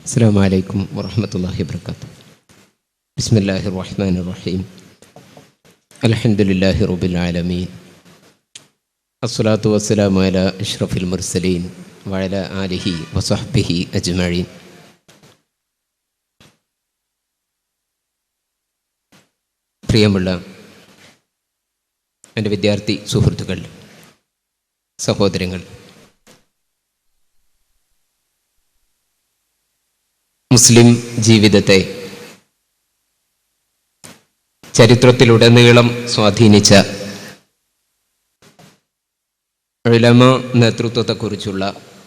അസ്സലാമു അലൈക്കും വറഹ്മത്തുള്ളാഹി വബറകാതുഹു. ബിസ്മില്ലാഹിർ റഹ്മാനിർ റഹീം. അൽഹംദുലില്ലാഹി റബ്ബിൽ ആലമീൻ. അസ്സലാത്തു വസ്സലാമു അലാ അഷ്റഫിൽ മുർസലീൻ വഅലാ ആലിഹി വസഹ്ബിഹി അജ്മഈൻ. പ്രിയമുള്ള എൻ്റെ വിദ്യാർത്ഥി സുഹൃത്തുക്കൾ, സഹോദരങ്ങൾ, മുസ്ലിം ജീവിതത്തെ ചരിത്രത്തിലുടനീളം സ്വാധീനിച്ച ഉലമ നേതൃത്വത്തെക്കുറിച്ചുള്ള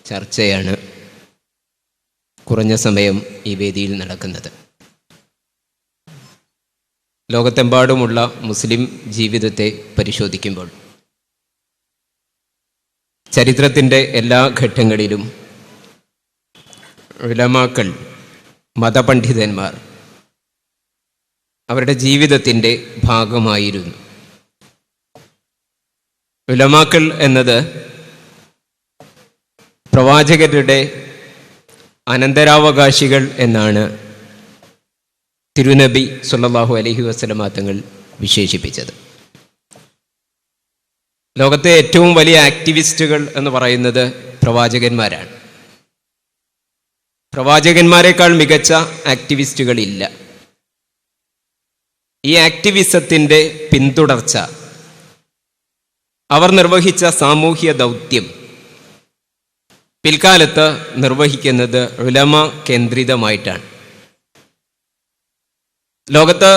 ചർച്ചയാണ് കുറഞ്ഞ സമയം ഈ വേദിയിൽ നടക്കുന്നത്. ലോകത്തെമ്പാടുമുള്ള മുസ്ലിം ജീവിതത്തെ പരിശോധിക്കുമ്പോൾ ചരിത്രത്തിൻ്റെ എല്ലാ ഘട്ടങ്ങളിലും ഉലമാക്കൾ, മതപണ്ഡിതന്മാർ അവരുടെ ജീവിതത്തിൻ്റെ ഭാഗമായിരുന്നു. ഉലമാക്കൾ എന്നത് പ്രവാചകരുടെ അനന്തരാവകാശികൾ എന്നാണ് തിരുനബി സല്ലല്ലാഹു അലൈഹി വസല്ലമ തങ്ങൾ വിശേഷിപ്പിച്ചത്. ലോകത്തെ ഏറ്റവും വലിയ ആക്ടിവിസ്റ്റുകൾ എന്ന് പറയുന്നത് പ്രവാചകന്മാരാണ്. പ്രവാചകന്മാരെക്കാൾ മികച്ച ആക്ടിവിസ്റ്റുകളില്ല. ഈ ആക്ടിവിസത്തിൻ്റെ പിന്തുടർച്ച, അവർ നിർവഹിച്ച സാമൂഹ്യ ദൗത്യം പിൽക്കാലത്ത് നിർവഹിക്കുന്നത് ഉലമ കേന്ദ്രിതമായിട്ടാണ്. ലോകത്ത്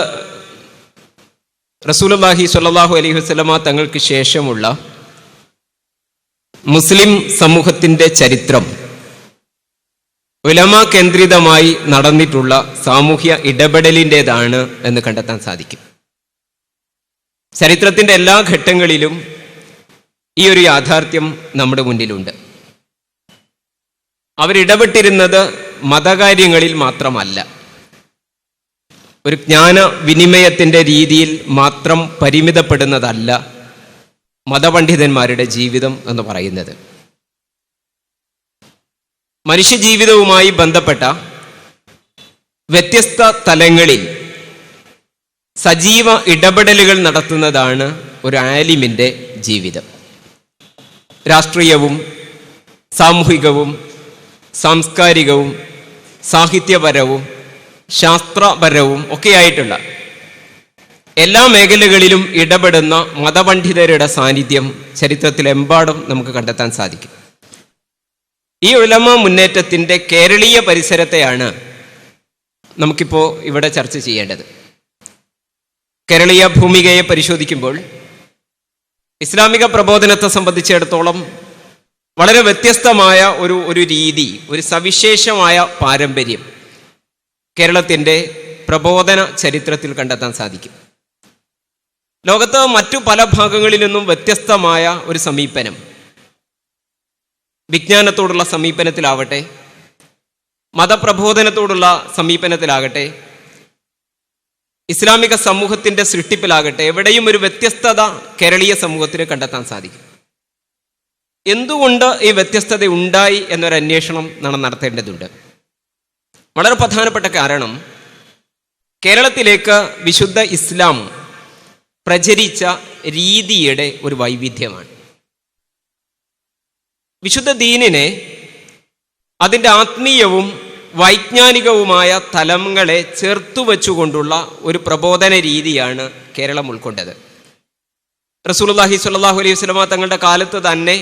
റസൂലുള്ളാഹി സ്വല്ലല്ലാഹു അലൈഹി വസല്ലമ തങ്ങൾക്ക് ശേഷമുള്ള മുസ്ലിം സമൂഹത്തിൻ്റെ ചരിത്രം ഉലമ കേന്ദ്രിതമായി നടന്നിട്ടുള്ള സാമൂഹ്യ ഇടപെടലിൻ്റെതാണ് എന്ന് കണ്ടെത്താൻ സാധിക്കും. ചരിത്രത്തിൻ്റെ എല്ലാ ഘട്ടങ്ങളിലും ഈ ഒരു യാഥാർത്ഥ്യം നമ്മുടെ മുന്നിലുണ്ട്. അവരിടപെട്ടിരുന്നത് മതകാര്യങ്ങളിൽ മാത്രമല്ല, ഒരു ജ്ഞാന വിനിമയത്തിൻ്റെ രീതിയിൽ മാത്രം പരിമിതപ്പെടുന്നതല്ല മതപണ്ഡിതന്മാരുടെ ജീവിതം എന്ന് പറയുന്നത്. മനുഷ്യജീവിതവുമായി ബന്ധപ്പെട്ട വ്യത്യസ്ത തലങ്ങളിൽ സജീവ ഇടപെടലുകൾ നടത്തുന്നതാണ് ഒരു ആലിമിൻ്റെ ജീവിതം. രാഷ്ട്രീയവും സാമൂഹികവും സാംസ്കാരികവും സാഹിത്യപരവും ശാസ്ത്രപരവും ഒക്കെയായിട്ടുള്ള എല്ലാ മേഖലകളിലും ഇടപെടുന്ന മതപണ്ഡിതരുടെ സാന്നിധ്യം ചരിത്രത്തിലെമ്പാടും നമുക്ക് കണ്ടെത്താൻ സാധിക്കും. ഈ ഉലമ മുന്നേറ്റത്തിൻ്റെ കേരളീയ പരിസരത്തെയാണ് നമുക്കിപ്പോൾ ഇവിടെ ചർച്ച ചെയ്യേണ്ടത്. കേരളീയ ഭൂമികയെ പരിശോധിക്കുമ്പോൾ ഇസ്ലാമിക പ്രബോധനത്തെ സംബന്ധിച്ചിടത്തോളം വളരെ വ്യത്യസ്തമായ ഒരു രീതി, ഒരു സവിശേഷമായ പാരമ്പര്യം കേരളത്തിൻ്റെ പ്രബോധന ചരിത്രത്തിൽ കണ്ടെത്താൻ സാധിക്കും. ലോകത്ത് മറ്റു പല ഭാഗങ്ങളിൽ നിന്നും വ്യത്യസ്തമായ ഒരു സമീപനം, വിജ്ഞാനത്തോടുള്ള സമീപനത്തിലാവട്ടെ, മതപ്രബോധനത്തോടുള്ള സമീപനത്തിലാകട്ടെ, ഇസ്ലാമിക സമൂഹത്തിൻ്റെ സൃഷ്ടിപ്പിലാകട്ടെ, എവിടെയും ഒരു വ്യത്യസ്തത കേരളീയ സമൂഹത്തിന് കണ്ടെത്താൻ സാധിക്കും. എന്തുകൊണ്ട് ഈ വ്യത്യസ്തത ഉണ്ടായി എന്നൊരു അന്വേഷണം നടത്തേണ്ടതുണ്ട്. വളരെ പ്രധാനപ്പെട്ട കാരണം, കേരളത്തിലേക്ക് വിശുദ്ധ ഇസ്ലാം പ്രചരിച്ച രീതിയുടെ ഒരു വൈവിധ്യമാണ്. വിശുദ്ധ ദീനിനെ അതിൻ്റെ ആത്മീയവും വൈജ്ഞാനികവുമായ തലങ്ങളെ ചേർത്തു വെച്ചുകൊണ്ടുള്ള ഒരു പ്രബോധന രീതിയാണ് കേരളം ഉൾക്കൊണ്ടത്. റസൂലുള്ളാഹി സ്വല്ലല്ലാഹു അലൈഹി വസല്ലമ തങ്ങളുടെ കാലത്ത് തന്നെ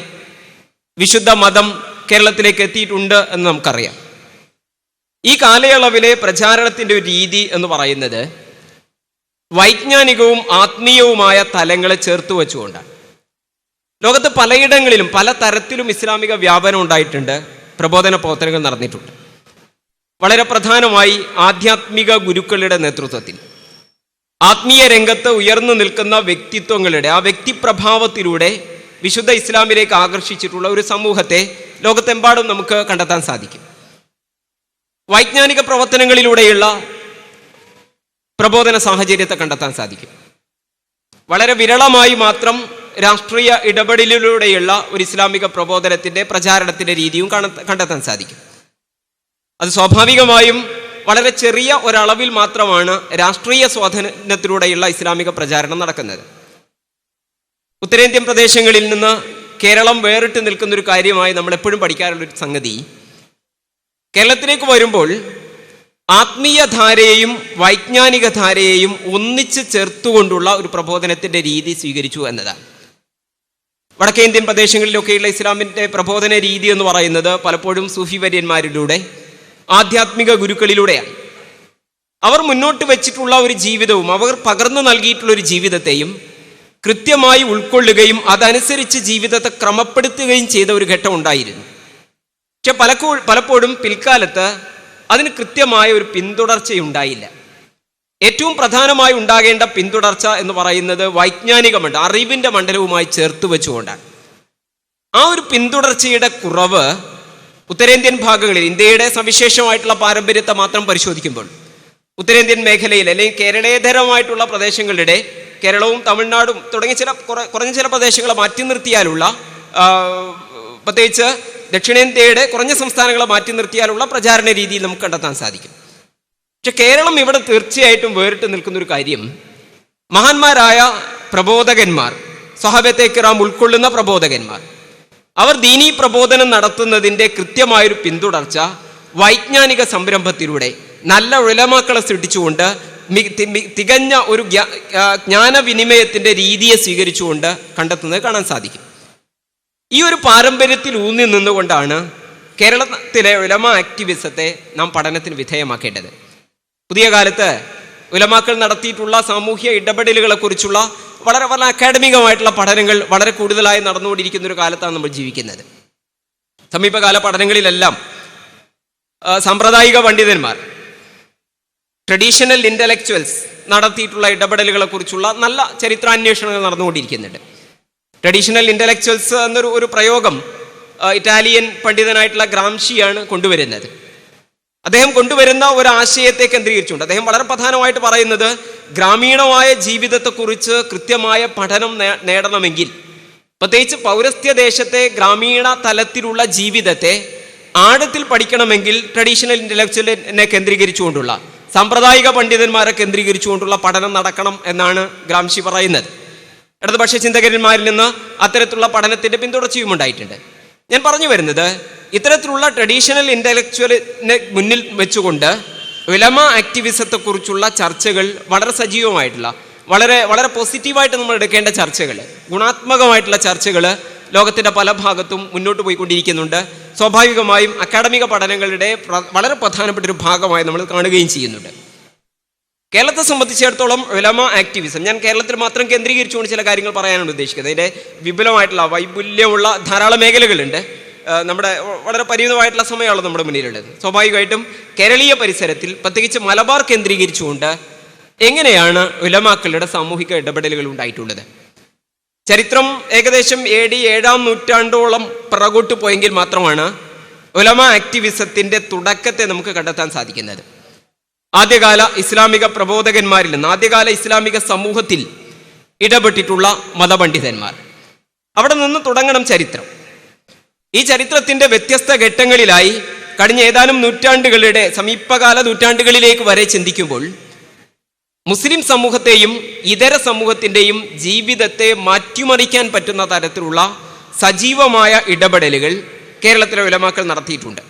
വിശുദ്ധ മതം കേരളത്തിലേക്ക് എത്തിയിട്ടുണ്ട് എന്ന് നമുക്കറിയാം. ഈ കാലയളവിലെ പ്രചാരണത്തിൻ്റെ ഒരു രീതി എന്ന് പറയുന്നത് വൈജ്ഞാനികവും ആത്മീയവുമായ തലങ്ങളെ ചേർത്ത് വെച്ചുകൊണ്ടാണ്. ലോകത്ത് പലയിടങ്ങളിലും പല തരത്തിലും ഇസ്ലാമിക വ്യാപനം ഉണ്ടായിട്ടുണ്ട്, പ്രബോധന പ്രവർത്തനങ്ങൾ നടന്നിട്ടുണ്ട്. വളരെ പ്രധാനമായി ആധ്യാത്മിക ഗുരുക്കളുടെ നേതൃത്വത്തിൽ ആത്മീയ രംഗത്ത് ഉയർന്നു നിൽക്കുന്ന വ്യക്തിത്വങ്ങളുടെ ആ വ്യക്തിപ്രഭാവത്തിലൂടെ വിശുദ്ധ ഇസ്ലാമിലേക്ക് ആകർഷിച്ചിട്ടുള്ള ഒരു സമൂഹത്തെ ലോകത്തെമ്പാടും നമുക്ക് കണ്ടെത്താൻ സാധിക്കും. വൈജ്ഞാനിക പ്രവർത്തനങ്ങളിലൂടെയുള്ള പ്രബോധന സാഹചര്യത്തെ കണ്ടെത്താൻ സാധിക്കും. വളരെ വിരളമായി മാത്രം രാഷ്ട്രീയ ഇടപെടലിലൂടെയുള്ള ഒരു ഇസ്ലാമിക പ്രബോധനത്തിൻ്റെ പ്രചാരണത്തിൻ്റെ രീതിയും കണ്ടെത്താൻ സാധിക്കും. അത് സ്വാഭാവികമായും വളരെ ചെറിയ ഒരളവിൽ മാത്രമാണ് രാഷ്ട്രീയ സ്വാധീനത്തിലൂടെയുള്ള ഇസ്ലാമിക പ്രചാരണം നടക്കുന്നത്. ഉത്തരേന്ത്യൻ പ്രദേശങ്ങളിൽ നിന്ന് കേരളം വേറിട്ട് നിൽക്കുന്നൊരു കാര്യമായി നമ്മൾ എപ്പോഴും പഠിക്കാറുള്ളൊരു സംഗതി, കേരളത്തിലേക്ക് വരുമ്പോൾ ആത്മീയ ധാരയെയും വൈജ്ഞാനിക ധാരയെയും ഒന്നിച്ച് ചേർത്തുകൊണ്ടുള്ള ഒരു പ്രബോധനത്തിൻ്റെ രീതി സ്വീകരിച്ചു എന്നതാണ്. വടക്കേന്ത്യൻ പ്രദേശങ്ങളിലൊക്കെയുള്ള ഇസ്ലാമിൻ്റെ പ്രബോധന രീതി എന്ന് പറയുന്നത് പലപ്പോഴും സൂഫി വര്യന്മാരിലൂടെ, ആധ്യാത്മിക ഗുരുക്കളിലൂടെയാണ്. അവർ മുന്നോട്ട് വെച്ചിട്ടുള്ള ഒരു ജീവിതവും അവർ പകർന്നു നൽകിയിട്ടുള്ള ഒരു ജീവിതത്തെയും കൃത്യമായി ഉൾക്കൊള്ളുകയും അതനുസരിച്ച് ജീവിതത്തെ ക്രമപ്പെടുത്തുകയും ചെയ്ത ഒരു ഘട്ടം ഉണ്ടായിരുന്നു. പക്ഷെ പലപ്പോഴും പിൽക്കാലത്ത് അതിന് കൃത്യമായ ഒരു പിന്തുടർച്ചയുണ്ടായില്ല. ഏറ്റവും പ്രധാനമായി ഉണ്ടാകേണ്ട പിന്തുടർച്ച എന്ന് പറയുന്നത് വൈജ്ഞാനിക മണ്ഡലം, അറിവിൻ്റെ മണ്ഡലവുമായി ചേർത്ത് വെച്ചുകൊണ്ടാണ്. ആ ഒരു പിന്തുടർച്ചയുടെ കുറവ് ഉത്തരേന്ത്യൻ ഭാഗങ്ങളിൽ, ഇന്ത്യയുടെ സവിശേഷമായിട്ടുള്ള പാരമ്പര്യത്തെ മാത്രം പരിശോധിക്കുമ്പോൾ ഉത്തരേന്ത്യൻ മേഖലയിൽ അല്ലെങ്കിൽ കേരളേതരമായിട്ടുള്ള പ്രദേശങ്ങളുടെ, കേരളവും തമിഴ്നാടും തുടങ്ങിയ കുറഞ്ഞ ചില പ്രദേശങ്ങളെ മാറ്റി നിർത്തിയാലുള്ള, പ്രത്യേകിച്ച് ദക്ഷിണേന്ത്യയുടെ കുറഞ്ഞ സംസ്ഥാനങ്ങളെ മാറ്റി നിർത്തിയാലുള്ള പ്രചാരണ രീതിയിൽ നമുക്ക് കണ്ടെത്താൻ സാധിക്കും. പക്ഷെ കേരളം ഇവിടെ തീർച്ചയായിട്ടും വേറിട്ട് നിൽക്കുന്നൊരു കാര്യം, മഹാന്മാരായ പ്രബോധകന്മാർ, സ്വഹാബത്തെ കിറാം ഉൾക്കൊള്ളുന്ന പ്രബോധകന്മാർ, അവർ ദീനീ പ്രബോധനം നടത്തുന്നതിൻ്റെ കൃത്യമായൊരു പിന്തുടർച്ച വൈജ്ഞാനിക സംരംഭത്തിലൂടെ നല്ല ഉലമാക്കളെ സൃഷ്ടിച്ചുകൊണ്ട് തികഞ്ഞ ഒരു ജ്ഞാനവിനിമയത്തിൻ്റെ രീതിയെ സ്വീകരിച്ചുകൊണ്ട് കണ്ടെത്തുന്നത് കാണാൻ സാധിക്കും. ഈ ഒരു പാരമ്പര്യത്തിൽ ഊന്നി നിന്നുകൊണ്ടാണ് കേരളത്തിലെ ഉലമ ആക്ടിവിസത്തെ നാം പഠനത്തിന് വിധേയമാക്കേണ്ടത്. പുതിയ കാലത്ത് ഉലമാക്കൾ നടത്തിയിട്ടുള്ള സാമൂഹ്യ ഇടപെടലുകളെ കുറിച്ചുള്ള വളരെ വളരെ അക്കാഡമികമായിട്ടുള്ള പഠനങ്ങൾ വളരെ കൂടുതലായി നടന്നുകൊണ്ടിരിക്കുന്ന ഒരു കാലത്താണ് നമ്മൾ ജീവിക്കുന്നത്. സമീപകാല പഠനങ്ങളിലെല്ലാം സാമ്പ്രദായിക പണ്ഡിതന്മാർ, ട്രഡീഷണൽ ഇൻ്റലക്ച്വൽസ് നടത്തിയിട്ടുള്ള ഇടപെടലുകളെ കുറിച്ചുള്ള നല്ല ചരിത്രാന്വേഷണങ്ങൾ നടന്നുകൊണ്ടിരിക്കുന്നുണ്ട്. ട്രഡീഷണൽ ഇൻ്റലക്ച്വൽസ് എന്നൊരു പ്രയോഗം ഇറ്റാലിയൻ പണ്ഡിതനായിട്ടുള്ള ഗ്രാംഷിയാണ് കൊണ്ടുവരുന്നത്. അദ്ദേഹം കൊണ്ടുവരുന്ന ഒരു ആശയത്തെ കേന്ദ്രീകരിച്ചുകൊണ്ട് അദ്ദേഹം വളരെ പ്രധാനമായിട്ട് പറയുന്നത്, ഗ്രാമീണമായ ജീവിതത്തെക്കുറിച്ച് കൃത്യമായ പഠനം നേടണമെങ്കിൽ, പ്രത്യേകിച്ച് പൗരസ്ത്യ ദേശത്തെ ഗ്രാമീണ തലത്തിലുള്ള ജീവിതത്തെ ആഴത്തിൽ പഠിക്കണമെങ്കിൽ ട്രഡീഷണൽ ഇൻ്റലക്ച്വലിനെ കേന്ദ്രീകരിച്ചുകൊണ്ടുള്ള, സാമ്പ്രദായിക പണ്ഡിതന്മാരെ കേന്ദ്രീകരിച്ചുകൊണ്ടുള്ള പഠനം നടക്കണം എന്നാണ് ഗ്രാംഷി പറയുന്നത്. ഇടതുപക്ഷ ചിന്തകന്മാരിൽ നിന്ന് അത്തരത്തിലുള്ള പഠനത്തിൻ്റെ പിന്തുടർച്ചയും ഉണ്ടായിട്ടുണ്ട്. ഞാൻ പറഞ്ഞു വരുന്നത്, ഇത്തരത്തിലുള്ള ട്രഡീഷണൽ ഇൻ്റലക്ച്വലിനെ മുന്നിൽ വെച്ചുകൊണ്ട് ഉലമ ആക്ടിവിസത്തെക്കുറിച്ചുള്ള ചർച്ചകൾ വളരെ സജീവമായിട്ടുള്ള, വളരെ വളരെ പോസിറ്റീവായിട്ട് നമ്മൾ എടുക്കേണ്ട ചർച്ചകൾ, ഗുണാത്മകമായിട്ടുള്ള ചർച്ചകൾ ലോകത്തിൻ്റെ പല ഭാഗത്തും മുന്നോട്ട് പോയിക്കൊണ്ടിരിക്കുന്നുണ്ട്. സ്വാഭാവികമായും അക്കാഡമിക പഠനങ്ങളുടെ വളരെ പ്രധാനപ്പെട്ട ഒരു ഭാഗമായി നമ്മൾ കാണുകയും ചെയ്യുന്നുണ്ട്. കേരളത്തെ സംബന്ധിച്ചിടത്തോളം ഉലമ ആക്ടിവിസം, ഞാൻ കേരളത്തിൽ മാത്രം കേന്ദ്രീകരിച്ചുകൊണ്ട് ചില കാര്യങ്ങൾ പറയാനാണ് ഉദ്ദേശിക്കുന്നത്. അതിൻ്റെ വിപുലമായിട്ടുള്ള വൈപുല്യമുള്ള ധാരാളം മേഖലകളുണ്ട്. നമ്മുടെ വളരെ പരിമിതമായിട്ടുള്ള സമയമാണ് നമ്മുടെ മുന്നിലുള്ളത്. സ്വാഭാവികമായിട്ടും കേരളീയ പരിസരത്തിൽ, പ്രത്യേകിച്ച് മലബാർ കേന്ദ്രീകരിച്ചുകൊണ്ട് എങ്ങനെയാണ് ഉലമാക്കളുടെ സാമൂഹിക ഇടപെടലുകൾ ഉണ്ടായിട്ടുള്ളത്? ചരിത്രം ഏകദേശം AD 7-ാം നൂറ്റാണ്ടോളം പിറകോട്ട് പോയെങ്കിൽ മാത്രമാണ് ഉലമ ആക്ടിവിസത്തിൻ്റെ തുടക്കത്തെ നമുക്ക് കണ്ടെത്താൻ സാധിക്കുന്നത്. ആദ്യകാല ഇസ്ലാമിക പ്രബോധകന്മാരിൽ നിന്ന്, ആദ്യകാല ഇസ്ലാമിക സമൂഹത്തിൽ ഇടപെട്ടിട്ടുള്ള മതപണ്ഡിതന്മാർ, അവിടെ നിന്ന് തുടങ്ങണം ചരിത്രം. ഈ ചരിത്രത്തിൻ്റെ വ്യത്യസ്ത ഘട്ടങ്ങളിലായി കഴിഞ്ഞ ഏതാനും നൂറ്റാണ്ടുകളുടെ, സമീപകാല നൂറ്റാണ്ടുകളിലേക്ക് വരെ ചിന്തിക്കുമ്പോൾ മുസ്ലിം സമൂഹത്തെയും ഇതര സമൂഹത്തിൻ്റെയും ജീവിതത്തെ മാറ്റിമറിക്കാൻ പറ്റുന്ന തരത്തിലുള്ള സജീവമായ ഇടപെടലുകൾ കേരളത്തിലെ ഉലമാക്കൾ നടത്തിയിട്ടുണ്ട്.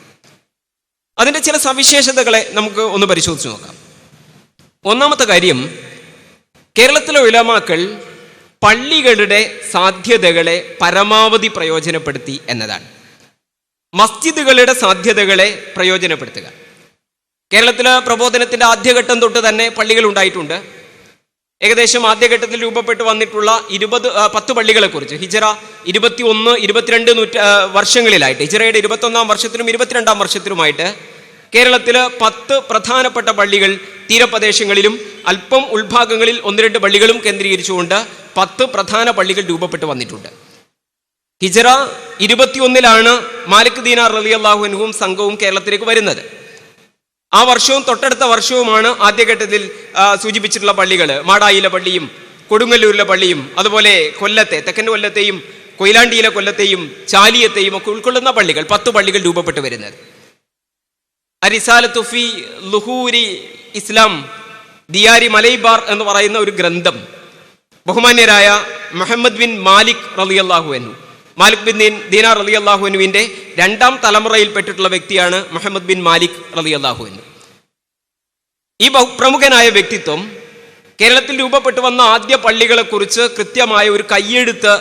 അതിൻ്റെ ചില സവിശേഷതകളെ നമുക്ക് ഒന്ന് പരിശോധിച്ച് നോക്കാം. ഒന്നാമത്തെ കാര്യം, കേരളത്തിലെ ഉലമാക്കൾ പള്ളികളുടെ സാധ്യതകളെ പരമാവധി പ്രയോജനപ്പെടുത്തി എന്നതാണ്. മസ്ജിദുകളുടെ സാധ്യതകളെ പ്രയോജനപ്പെടുത്തുക. കേരളത്തിലെ പ്രബോധനത്തിൻ്റെ ആദ്യഘട്ടം തൊട്ട് തന്നെ പള്ളികൾ ഉണ്ടായിട്ടുണ്ട്. ഏകദേശം ആദ്യഘട്ടത്തിൽ രൂപപ്പെട്ടു വന്നിട്ടുള്ള 10 പള്ളികളെക്കുറിച്ച് ഹിജറ 21, 22 വർഷങ്ങളിലായിട്ട്, ഹിജറയുടെ 21-ാം വർഷത്തിലും 22-ാം വർഷത്തിലുമായിട്ട് കേരളത്തിൽ 10 പ്രധാനപ്പെട്ട പള്ളികൾ തീരപ്രദേശങ്ങളിലും അല്പം ഉൾഭാഗങ്ങളിൽ 1-2 പള്ളികളും കേന്ദ്രീകരിച്ചുകൊണ്ട് 10 പ്രധാന പള്ളികൾ രൂപപ്പെട്ടു വന്നിട്ടുണ്ട്. ഹിജറ 21-ലാണ് മാലിക് ദീനാർ റളിയല്ലാഹു അൻഹുവും സംഘവും കേരളത്തിലേക്ക് വരുന്നത്. ആ വർഷവും തൊട്ടടുത്ത വർഷവുമാണ് ആദ്യഘട്ടത്തിൽ സൂചിപ്പിച്ചിട്ടുള്ള പള്ളികൾ, മാടായിലെ പള്ളിയും കൊടുങ്ങല്ലൂരിലെ പള്ളിയും അതുപോലെ കൊല്ലത്തെ, തെക്കൻ കൊല്ലത്തെയും കൊയിലാണ്ടിയിലെ കൊല്ലത്തെയും ചാലിയത്തെയും ഒക്കെ ഉൾക്കൊള്ളുന്ന പള്ളികൾ, 10 പള്ളികൾ രൂപപ്പെട്ടു വരുന്നത്. അരിസാലത്തു ഫി ലുഹൂരി ഇസ്ലാം ദിയാരി മലൈബാർ എന്ന് പറയുന്ന ഒരു ഗ്രന്ഥം ബഹുമാന്യരായ മുഹമ്മദ് ബിൻ മാലിക് റളിയല്ലാഹു അൻഹു, മാലിക് ബിൻ ദീനാർ റളിയല്ലാഹു അൻഹുവിന്റെ രണ്ടാം തലമുറയിൽപ്പെട്ടിട്ടുള്ള വ്യക്തിയാണ് മുഹമ്മദ് ബിൻ മാലിക് റളിയല്ലാഹു അൻഹു. ഈ പ്രമുഖനായ വ്യക്തിത്വം കേരളത്തിൽ രൂപപ്പെട്ടു വന്ന ആദ്യ പള്ളികളെക്കുറിച്ച് കൃത്യമായ ഒരു കയ്യെഴുത്ത്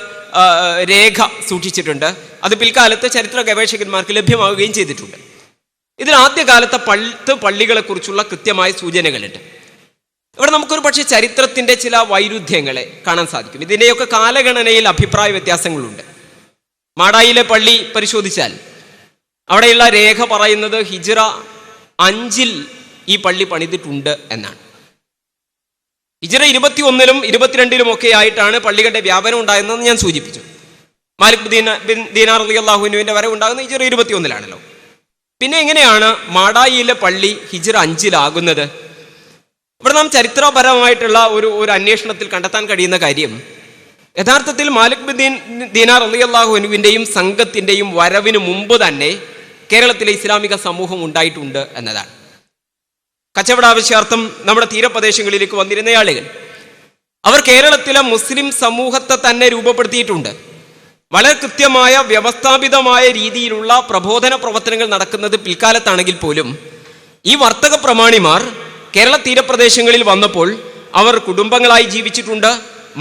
രേഖ സൂക്ഷിച്ചിട്ടുണ്ട്. അത് പിൽക്കാലത്ത് ചരിത്ര ഗവേഷകന്മാർക്ക് ലഭ്യമാവുകയും ചെയ്തിട്ടുണ്ട്. ഇതിൽ ആദ്യകാലത്തെ 10 പള്ളികളെക്കുറിച്ചുള്ള കൃത്യമായ സൂചനകളുണ്ട്. ഇവിടെ നമുക്കൊരു പക്ഷേ ചരിത്രത്തിൻ്റെ ചില വൈരുദ്ധ്യങ്ങളെ കാണാൻ സാധിക്കും. ഇതിൻ്റെയൊക്കെ കാലഗണനയിൽ അഭിപ്രായ വ്യത്യാസങ്ങളുണ്ട്. മാടായിലെ പള്ളി പരിശോധിച്ചാൽ അവിടെയുള്ള രേഖ പറയുന്നത് ഹിജ്റ 5 ഈ പള്ളി പണിതിട്ടുണ്ട് എന്നാണ്. ഹിജ്റ 21-ലും 22-ലും ഒക്കെ ആയിട്ടാണ് പള്ളികളുടെ വ്യാപനം ഉണ്ടാകുന്നതെന്ന് ഞാൻ സൂചിപ്പിച്ചു. മാലിക് ബിൻ ദീനാർ റളിയല്ലാഹു അൻഹുവിന്റെ വരെ ഉണ്ടാകുന്ന ഹിജ്റ 21-ലാണല്ലോ. പിന്നെ എങ്ങനെയാണ് മാടായിയിലെ പള്ളി ഹിജ്റ 5-ലാകുന്നത്? ഇവിടെ നാം ചരിത്രപരമായിട്ടുള്ള ഒരു അന്വേഷണത്തിൽ കണ്ടെത്താൻ കഴിയുന്ന കാര്യം, യഥാർത്ഥത്തിൽ മാലിക് ബിൻ ദീനാർ റളിയല്ലാഹു അൻഹുവിന്റെയും സംഘത്തിന്റെയും വരവിന് മുമ്പ് തന്നെ കേരളത്തിലെ ഇസ്ലാമിക സമൂഹം ഉണ്ടായിട്ടുണ്ട് എന്നതാണ്. കച്ചവട ആവശ്യാർത്ഥം നമ്മുടെ തീരപ്രദേശങ്ങളിലേക്ക് വന്നിരുന്ന ആളുകൾ അവർ കേരളത്തിലെ മുസ്ലിം സമൂഹത്തെ തന്നെ രൂപപ്പെടുത്തിയിട്ടുണ്ട്. വളരെ കൃത്യമായ വ്യവസ്ഥാപിതമായ രീതിയിലുള്ള പ്രബോധന പ്രവർത്തനങ്ങൾ നടക്കുന്നത് പിൽക്കാലത്താണെങ്കിൽ പോലും ഈ വർത്തക പ്രമാണിമാർ കേരള തീരപ്രദേശങ്ങളിൽ വന്നപ്പോൾ അവർ കുടുംബങ്ങളായി ജീവിച്ചിട്ടുണ്ട്.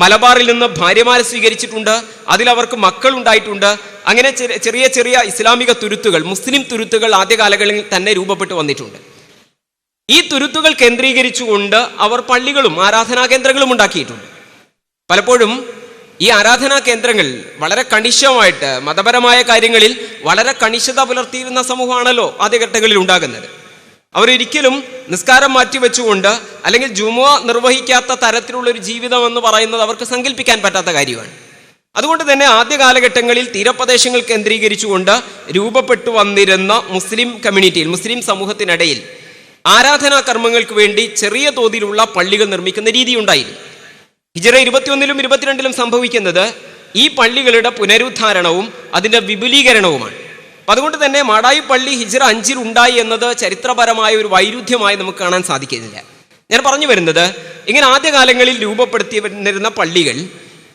മലബാറിൽ നിന്ന് ഭാര്യമാരെ സ്വീകരിച്ചിട്ടുണ്ട്. അതിലവർക്ക് മക്കൾ ഉണ്ടായിട്ടുണ്ട്. അങ്ങനെ ചെറിയ ചെറിയ ഇസ്ലാമിക തുരുത്തുകൾ, മുസ്ലിം തുരുത്തുകൾ ആദ്യകാലങ്ങളിൽ തന്നെ രൂപപ്പെട്ടു വന്നിട്ടുണ്ട്. ഈ തുരുത്തുകൾ കേന്ദ്രീകരിച്ചുകൊണ്ട് അവർ പള്ളികളും ആരാധനാ കേന്ദ്രങ്ങളും ഉണ്ടാക്കിയിട്ടുണ്ട്. പലപ്പോഴും ഈ ആരാധനാ കേന്ദ്രങ്ങൾ വളരെ കണിശമായിട്ട് മതപരമായ കാര്യങ്ങളിൽ വളരെ കണിശത പുലർത്തിയിരുന്ന സമൂഹമാണല്ലോ ആദ്യഘട്ടങ്ങളിൽ ഉണ്ടാകുന്നത്. അവരൊരിക്കലും നിസ്കാരം മാറ്റിവെച്ചുകൊണ്ട് അല്ലെങ്കിൽ ജുമുഅ നിർവഹിക്കാത്ത തരത്തിലുള്ളൊരു ജീവിതം എന്ന് പറയുന്നത് അവർക്ക് സങ്കല്പിക്കാൻ പറ്റാത്ത കാര്യമാണ്. അതുകൊണ്ട് തന്നെ ആദ്യ കാലഘട്ടങ്ങളിൽ തീരപ്രദേശങ്ങൾ കേന്ദ്രീകരിച്ചുകൊണ്ട് രൂപപ്പെട്ടു വന്നിരുന്ന മുസ്ലിം കമ്മ്യൂണിറ്റിയിൽ, മുസ്ലിം സമൂഹത്തിനിടയിൽ ആരാധനാ കർമ്മങ്ങൾക്ക് വേണ്ടി ചെറിയ തോതിലുള്ള പള്ളികൾ നിർമ്മിക്കുന്ന രീതി ഉണ്ടായിരുന്നു. ഹിജ്റ 21-ലും 22-ലും സംഭവിക്കുന്നത് ഈ പള്ളികളുടെ പുനരുദ്ധാരണവും അതിൻ്റെ വിപുലീകരണവുമാണ്. അപ്പം അതുകൊണ്ട് തന്നെ മാടായി പള്ളി ഹിജ്റ 5-ൽ ഉണ്ടായി എന്നത് ചരിത്രപരമായ ഒരു വൈരുദ്ധ്യമായി നമുക്ക് കാണാൻ സാധിക്കുന്നില്ല. ഞാൻ പറഞ്ഞു വരുന്നത്, ഇങ്ങനെ ആദ്യകാലങ്ങളിൽ രൂപപ്പെടുത്തി വന്നിരുന്ന പള്ളികൾ,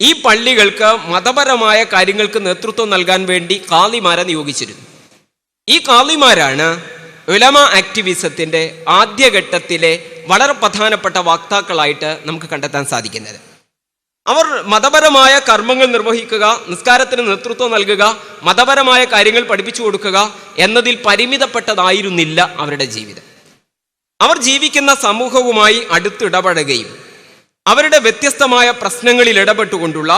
ഈ പള്ളികൾക്ക് മതപരമായ കാര്യങ്ങൾക്ക് നേതൃത്വം നൽകാൻ വേണ്ടി ഖാദിമാരെ നിയോഗിച്ചിരുന്നു. ഈ ഖാദിമാരാണ് ഉലമ ആക്ടിവിസത്തിൻ്റെ ആദ്യഘട്ടത്തിലെ വളരെ പ്രധാനപ്പെട്ട വക്താക്കളായിട്ട് നമുക്ക് കണ്ടെത്താൻ സാധിക്കുന്നത്. അവർ മതപരമായ കർമ്മങ്ങൾ നിർവഹിക്കുക, നിസ്കാരത്തിന് നേതൃത്വം നൽകുക, മതപരമായ കാര്യങ്ങൾ പഠിപ്പിച്ചു കൊടുക്കുക എന്നതിൽ പരിമിതപ്പെട്ടതായിരുന്നില്ല അവരുടെ ജീവിതം. അവർ ജീവിക്കുന്ന സമൂഹവുമായി അടുത്തിടപഴകുകയും അവരുടെ വ്യത്യസ്തമായ പ്രശ്നങ്ങളിൽ ഇടപെട്ടുകൊണ്ടുള്ള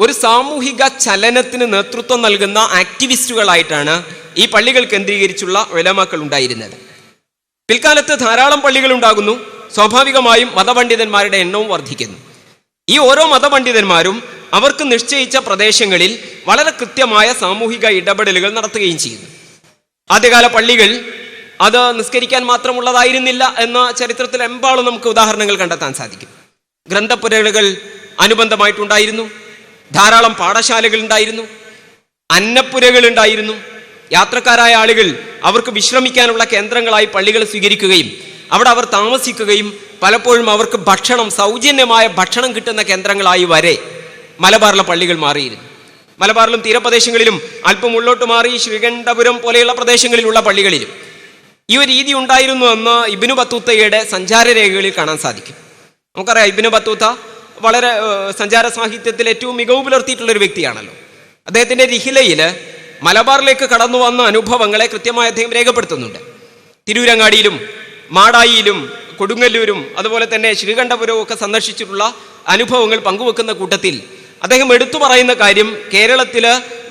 ഒരു സാമൂഹിക ചലനത്തിന് നേതൃത്വം നൽകുന്ന ആക്ടിവിസ്റ്റുകളായിട്ടാണ് ഈ പള്ളികൾ കേന്ദ്രീകരിച്ചുള്ള ഉലമാക്കൾ ഉണ്ടായിരുന്നത്. പിൽക്കാലത്ത് ധാരാളം പള്ളികൾ ഉണ്ടാകുന്നു. സ്വാഭാവികമായും മതപണ്ഡിതന്മാരുടെ എണ്ണവും വർദ്ധിക്കുന്നു. ഈ ഓരോ മതപണ്ഡിതന്മാരും അവർക്ക് നിശ്ചയിച്ച പ്രദേശങ്ങളിൽ വളരെ കൃത്യമായ സാമൂഹിക ഇടപെടലുകൾ നടത്തുകയും ചെയ്യുന്നു. ആദ്യകാല പള്ളികൾ അത് നിസ്കരിക്കാൻ മാത്രമുള്ളതായിരുന്നില്ല എന്ന ചരിത്രത്തിലെമ്പാടും നമുക്ക് ഉദാഹരണങ്ങൾ കണ്ടെത്താൻ സാധിക്കും. ഗ്രന്ഥപുരകൾ അനുബന്ധമായിട്ടുണ്ടായിരുന്നു. ധാരാളം പാഠശാലകൾ ഉണ്ടായിരുന്നു. അന്നപ്പുരകൾ ഉണ്ടായിരുന്നു. യാത്രക്കാരായ ആളുകൾ അവർക്ക് വിശ്രമിക്കാനുള്ള കേന്ദ്രങ്ങളായി പള്ളികൾ സ്വീകരിക്കുകയും അവിടെ അവർ താമസിക്കുകയും പലപ്പോഴും അവർക്ക് ഭക്ഷണം, സൗജന്യമായ ഭക്ഷണം കിട്ടുന്ന കേന്ദ്രങ്ങളായി വരെ മലബാറിലെ പള്ളികൾ മാറിയിരുന്നു. മലബാറിലും തീരപ്രദേശങ്ങളിലും അല്പം ഉള്ളോട്ട് മാറി ശ്രീകണ്ഠപുരം പോലെയുള്ള പ്രദേശങ്ങളിലുള്ള പള്ളികളിലും ഈ ഒരു രീതി ഉണ്ടായിരുന്നു എന്ന് ഇബ്നു ബത്തൂത്തയുടെ സഞ്ചാരരേഖകളിൽ കാണാൻ സാധിക്കും. നമുക്കറിയാം, ഇബ്നു ബത്തൂത്ത വളരെ സഞ്ചാര സാഹിത്യത്തിൽ ഏറ്റവും മികവ് പുലർത്തിയിട്ടുള്ളൊരു വ്യക്തിയാണല്ലോ. അദ്ദേഹത്തിൻ്റെ റിഹിലയിൽ മലബാറിലേക്ക് കടന്നു വന്ന അനുഭവങ്ങളെ കൃത്യമായി അദ്ദേഹം രേഖപ്പെടുത്തുന്നുണ്ട്. തിരൂരങ്ങാടിയിലും മാടായിയിലും കൊടുങ്ങല്ലൂരും അതുപോലെ തന്നെ ശ്രീകണ്ഠപുരവും ഒക്കെ സന്ദർശിച്ചിട്ടുള്ള അനുഭവങ്ങൾ പങ്കുവെക്കുന്ന കൂട്ടത്തിൽ അദ്ദേഹം എടുത്തു പറയുന്ന കാര്യം കേരളത്തിൽ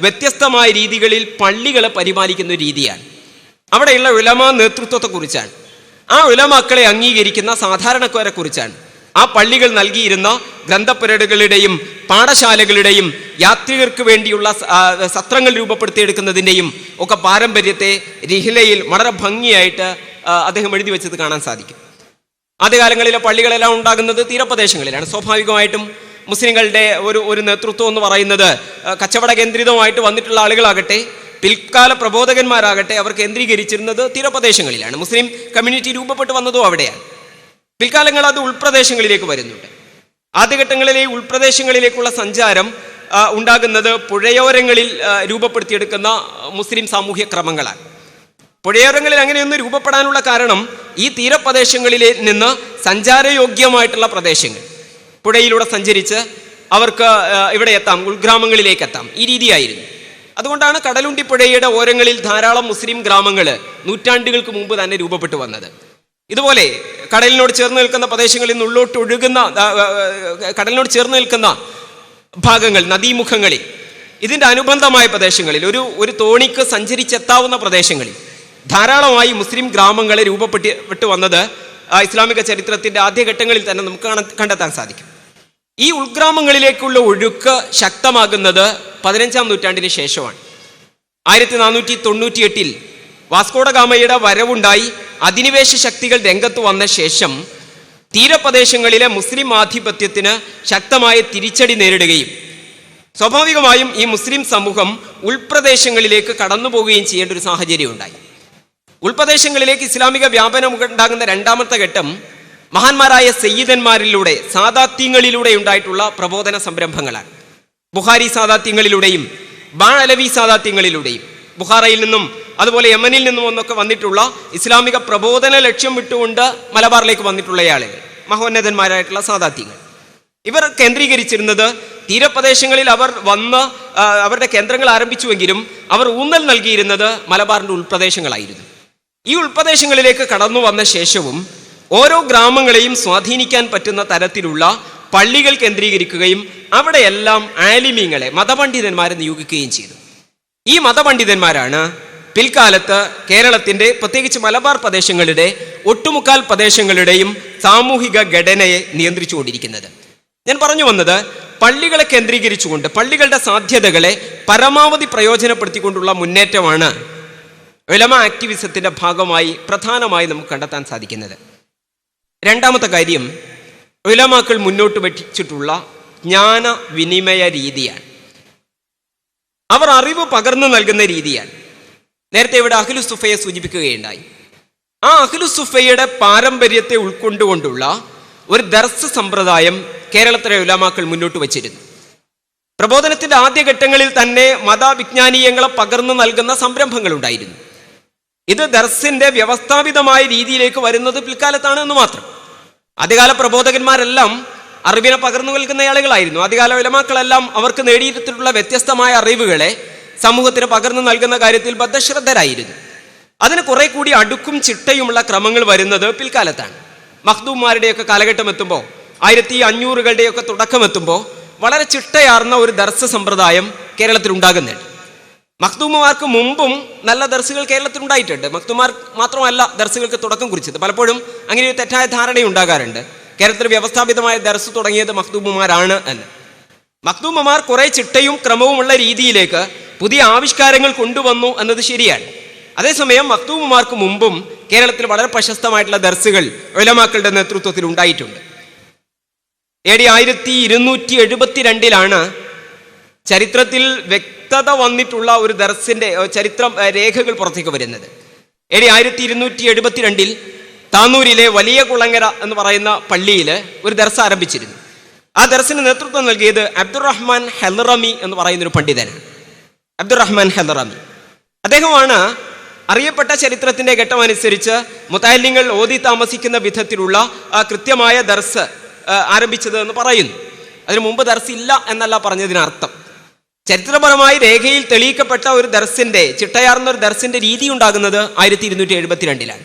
വ്യത്യസ്തമായ രീതികളിൽ പള്ളികളെ പരിപാലിക്കുന്ന രീതിയാണ്. അവിടെയുള്ള ഉലമാ നേതൃത്വത്തെക്കുറിച്ചാണ്, ആ ഉലമാക്കളെ അംഗീകരിക്കുന്ന സാധാരണക്കാരെ കുറിച്ചാണ്. ആ പള്ളികൾ നൽകിയിരുന്ന ഗ്രന്ഥപുരകളുടെയും പാഠശാലകളുടെയും യാത്രികർക്ക് വേണ്ടിയുള്ള സത്രങ്ങൾ രൂപപ്പെടുത്തിയെടുക്കുന്നതിൻ്റെയും ഒക്കെ പാരമ്പര്യത്തെ റിഹിലയിൽ വളരെ ഭംഗിയായിട്ട് അദ്ദേഹം എഴുതി വെച്ചത് കാണാൻ സാധിക്കും. ആദ്യകാലങ്ങളിലെ പള്ളികളെല്ലാം ഉണ്ടാകുന്നത് തീരപ്രദേശങ്ങളിലാണ്. സ്വാഭാവികമായിട്ടും മുസ്ലിങ്ങളുടെ ഒരു നേതൃത്വം എന്ന് പറയുന്നത് കച്ചവട കേന്ദ്രിതമായിട്ട് വന്നിട്ടുള്ള ആളുകളാകട്ടെ, പിൽക്കാല പ്രബോധകന്മാരാകട്ടെ അവർ കേന്ദ്രീകരിച്ചിരുന്നത് തീരപ്രദേശങ്ങളിലാണ്. മുസ്ലിം കമ്മ്യൂണിറ്റി രൂപപ്പെട്ടു വന്നതും അവിടെയാണ്. പിൽക്കാലങ്ങൾ അത് ഉൾപ്രദേശങ്ങളിലേക്ക് വരുന്നുണ്ട്. ആദ്യഘട്ടങ്ങളിലെ ഉൾപ്രദേശങ്ങളിലേക്കുള്ള സഞ്ചാരം ഉണ്ടാകുന്നത് പുഴയോരങ്ങളിൽ രൂപപ്പെടുത്തിയെടുക്കുന്ന മുസ്ലിം സാമൂഹ്യ ക്രമങ്ങളാണ്. പുഴയോരങ്ങളിൽ അങ്ങനെയൊന്നും രൂപപ്പെടാനുള്ള കാരണം ഈ തീരപ്രദേശങ്ങളിൽ നിന്ന് സഞ്ചാരയോഗ്യമായിട്ടുള്ള പ്രദേശങ്ങൾ, പുഴയിലൂടെ സഞ്ചരിച്ച് അവർക്ക് ഇവിടെ എത്താം, ഉൾഗ്രാമങ്ങളിലേക്ക് എത്താം, ഈ രീതിയായിരുന്നു. അതുകൊണ്ടാണ് കടലുണ്ടി പുഴയുടെ ഓരങ്ങളിൽ ധാരാളം മുസ്ലിം ഗ്രാമങ്ങൾ നൂറ്റാണ്ടുകൾക്ക് മുമ്പ് തന്നെ രൂപപ്പെട്ടു വന്നത്. ഇതുപോലെ കടലിനോട് ചേർന്ന് നിൽക്കുന്ന പ്രദേശങ്ങളിൽ നിന്ന് ഉള്ളോട്ട് ഒഴുകുന്ന, കടലിനോട് ചേർന്ന് നിൽക്കുന്ന ഭാഗങ്ങൾ, നദീമുഖങ്ങളിൽ, ഇതിൻ്റെ അനുബന്ധമായ പ്രദേശങ്ങളിൽ, ഒരു തോണിക്ക് സഞ്ചരിച്ചെത്താവുന്ന പ്രദേശങ്ങളിൽ ധാരാളമായി മുസ്ലിം ഗ്രാമങ്ങളെ രൂപപ്പെട്ടു വന്നത് ഇസ്ലാമിക ചരിത്രത്തിൻ്റെ ആദ്യഘട്ടങ്ങളിൽ തന്നെ നമുക്ക് കണ്ടെത്താൻ സാധിക്കും. ഈ ഉൾഗ്രാമങ്ങളിലേക്കുള്ള ഒഴുക്ക് ശക്തമാകുന്നത് 15-ാം നൂറ്റാണ്ടിന് ശേഷമാണ്. 1498 വാസ്കോഡഗാമയുടെ വരവുണ്ടായി അധിനിവേശ ശക്തികൾ രംഗത്ത് വന്ന ശേഷം തീരപ്രദേശങ്ങളിലെ മുസ്ലിം ആധിപത്യത്തിന് ശക്തമായ തിരിച്ചടി നേരിടുകയും സ്വാഭാവികമായും ഈ മുസ്ലിം സമൂഹം ഉൾപ്രദേശങ്ങളിലേക്ക് കടന്നു പോവുകയും ചെയ്യേണ്ട ഒരു സാഹചര്യം ഉണ്ടായി. ഉൾപ്രദേശങ്ങളിലേക്ക് ഇസ്ലാമിക വ്യാപനം ഉണ്ടാകുന്ന രണ്ടാമത്തെ ഘട്ടം മഹാന്മാരായ സയ്യിദന്മാരിലൂടെ, സാദാത്യങ്ങളിലൂടെ ഉണ്ടായിട്ടുള്ള പ്രബോധന സംരംഭങ്ങളാണ്. ബുഖാരി സാദാത്യങ്ങളിലൂടെയും ബാഅലവി സാദാത്യങ്ങളിലൂടെയും, ബുഖാറയിൽ നിന്നും അതുപോലെ യമനിൽ നിന്നും ഒന്നൊക്കെ വന്നിട്ടുള്ള ഇസ്ലാമിക പ്രബോധന ലക്ഷ്യം വിട്ടുകൊണ്ട് മലബാറിലേക്ക് വന്നിട്ടുള്ള ആളുകൾ, മഹോന്നതന്മാരായിട്ടുള്ള സാദാത്യങ്ങൾ, ഇവർ കേന്ദ്രീകരിച്ചിരുന്നത് തീരപ്രദേശങ്ങളിൽ അവർ വന്ന് അവരുടെ കേന്ദ്രങ്ങൾ ആരംഭിച്ചുവെങ്കിലും അവർ ഊന്നൽ നൽകിയിരുന്നത് മലബാറിൻ്റെ ഉൾപ്രദേശങ്ങളായിരുന്നു. ഈ ഉൾപ്രദേശങ്ങളിലേക്ക് കടന്നു വന്ന ശേഷവും ഓരോ ഗ്രാമങ്ങളെയും സ്വാധീനിക്കാൻ പറ്റുന്ന തരത്തിലുള്ള പള്ളികൾ കേന്ദ്രീകരിക്കുകയും അവിടെയെല്ലാം ആലിമീങ്ങളെ, മതപണ്ഡിതന്മാരെ നിയോഗിക്കുകയും ചെയ്തു. ഈ മതപണ്ഡിതന്മാരാണ് പിൽക്കാലത്ത് കേരളത്തിൻ്റെ, പ്രത്യേകിച്ച് മലബാർ പ്രദേശങ്ങളുടെ ഒട്ടുമുക്കാൽ പ്രദേശങ്ങളുടെയും സാമൂഹിക ഘടനയെ നിയന്ത്രിച്ചുകൊണ്ടിരിക്കുന്നത്. ഞാൻ പറഞ്ഞു വന്നത്, പള്ളികളെ കേന്ദ്രീകരിച്ചുകൊണ്ട് പള്ളികളുടെ സാധ്യതകളെ പരമാവധി പ്രയോജനപ്പെടുത്തിക്കൊണ്ടുള്ള മുന്നേറ്റമാണ് ഉലമ ആക്ടിവിസത്തിൻ്റെ ഭാഗമായി പ്രധാനമായി നമുക്ക് കണ്ടെത്താൻ സാധിക്കുന്നത്. രണ്ടാമത്തെ കാര്യം, ഉലമാക്കൾ മുന്നോട്ട് വെച്ചിട്ടുള്ള ജ്ഞാനവിനിമയ രീതിയാണ്. അവർ അറിവ് പകർന്നു നൽകുന്ന രീതിയാണ്. നേരത്തെ ഇവിടെ അഹ്ലുസുഫയെ സൂചിപ്പിക്കുകയുണ്ടായി. ആ അഹ്ലുസുഫയുടെ പാരമ്പര്യത്തെ ഉൾക്കൊണ്ടുകൊണ്ടുള്ള ഒരു ദർസ് സമ്പ്രദായം കേരളത്തിലെ ഉലമാക്കൾ മുന്നോട്ട് വച്ചിരുന്നു. പ്രബോധനത്തിന്റെ ആദ്യഘട്ടങ്ങളിൽ തന്നെ മതവിജ്ഞാനീയങ്ങളെ പകർന്നു നൽകുന്ന സംരംഭങ്ങൾ ഉണ്ടായിരുന്നു. ഇത് ദർസിന്റെ വ്യവസ്ഥാപിതമായ രീതിയിലേക്ക് വരുന്നത് പിൽക്കാലത്താണ് എന്ന് മാത്രം. ആദ്യകാല പ്രബോധകന്മാരെല്ലാം അറിവിനെ പകർന്നു നൽകുന്ന ആളുകളായിരുന്നു. ആദ്യകാല ഉലമാക്കളെല്ലാം അവർക്ക് നേടിയിട്ടുള്ള വ്യത്യസ്തമായ അറിവുകളെ സമൂഹത്തിന് പകർന്നു നൽകുന്ന കാര്യത്തിൽ ബദ്ധശ്രദ്ധരായിരുന്നു. അതിന് കുറെ കൂടി അടുക്കും ചിട്ടയുമുള്ള ക്രമങ്ങൾ വരുന്നത് പിൽക്കാലത്താണ്. മഖ്ദൂമാരുടെയൊക്കെ കാലഘട്ടം എത്തുമ്പോൾ, 1500കളുടെയൊക്കെ തുടക്കം എത്തുമ്പോൾ വളരെ ചിട്ടയാർന്ന ഒരു ദർസ് സമ്പ്രദായം കേരളത്തിൽ ഉണ്ടാകുന്നുണ്ട്. മഖ്ദൂമുമാർക്ക് മുമ്പും നല്ല ദർസുകൾ കേരളത്തിൽ ഉണ്ടായിട്ടുണ്ട്. മഖ്ദൂമാർ മാത്രമല്ല ദർസുകൾക്ക് തുടക്കം കുറിച്ചത്. പലപ്പോഴും അങ്ങനെ ഒരു തെറ്റായ ധാരണയുണ്ടാകാറുണ്ട്, കേരളത്തിൽ വ്യവസ്ഥാപിതമായ ദർസ് തുടങ്ങിയത് മഖ്ദൂമുമാരാണ് എന്ന്. മഖ്ദൂമുമാർ കുറെ ചിട്ടയും ക്രമവുമുള്ള രീതിയിലേക്ക് പുതിയ ആവിഷ്കാരങ്ങൾ കൊണ്ടുവന്നു എന്നത് ശരിയാണ്. അതേസമയം മഖ്ദൂമുമാർക്ക് മുമ്പും കേരളത്തിൽ വളരെ പ്രശസ്തമായിട്ടുള്ള ദർസുകൾ ഉലമാക്കളുടെ നേതൃത്വത്തിൽ ഉണ്ടായിട്ടുണ്ട്. AD 1272 ചരിത്രത്തിൽ വ്യക്തത വന്നിട്ടുള്ള ഒരു ദർസിന്റെ ചരിത്രം രേഖകൾ പുറത്തേക്ക് വരുന്നത്. AD 1272 താന്നൂരിലെ വലിയ കുളങ്ങര എന്ന് പറയുന്ന പള്ളിയിൽ ഒരു ദർസ് ആരംഭിച്ചിരുന്നു. ആ ദർസിന് നേതൃത്വം നൽകിയത് അബ്ദുറഹ്മാൻ ഹെൽറമി എന്ന് പറയുന്നൊരു പണ്ഡിതനാണ്. അബ്ദുറഹ്മാൻ ഹെൽറമി അദ്ദേഹമാണ് അറിയപ്പെട്ട ചരിത്രത്തിന്റെ ഘട്ടം അനുസരിച്ച് മുതഅല്ലിങ്ങൾ ഓതി താമസിക്കുന്ന വിധത്തിലുള്ള കൃത്യമായ ദർസ് ആരംഭിച്ചത് എന്ന് പറയുന്നു. അതിനു മുമ്പ് ദർസ് ഇല്ല എന്നല്ല പറഞ്ഞതിനർത്ഥം. ചരിത്രപരമായി രേഖയിൽ തെളിയിക്കപ്പെട്ട ഒരു ദർസിന്റെ, ചിട്ടയാർന്ന ഒരു ദർസിന്റെ രീതി ഉണ്ടാകുന്നത് 1272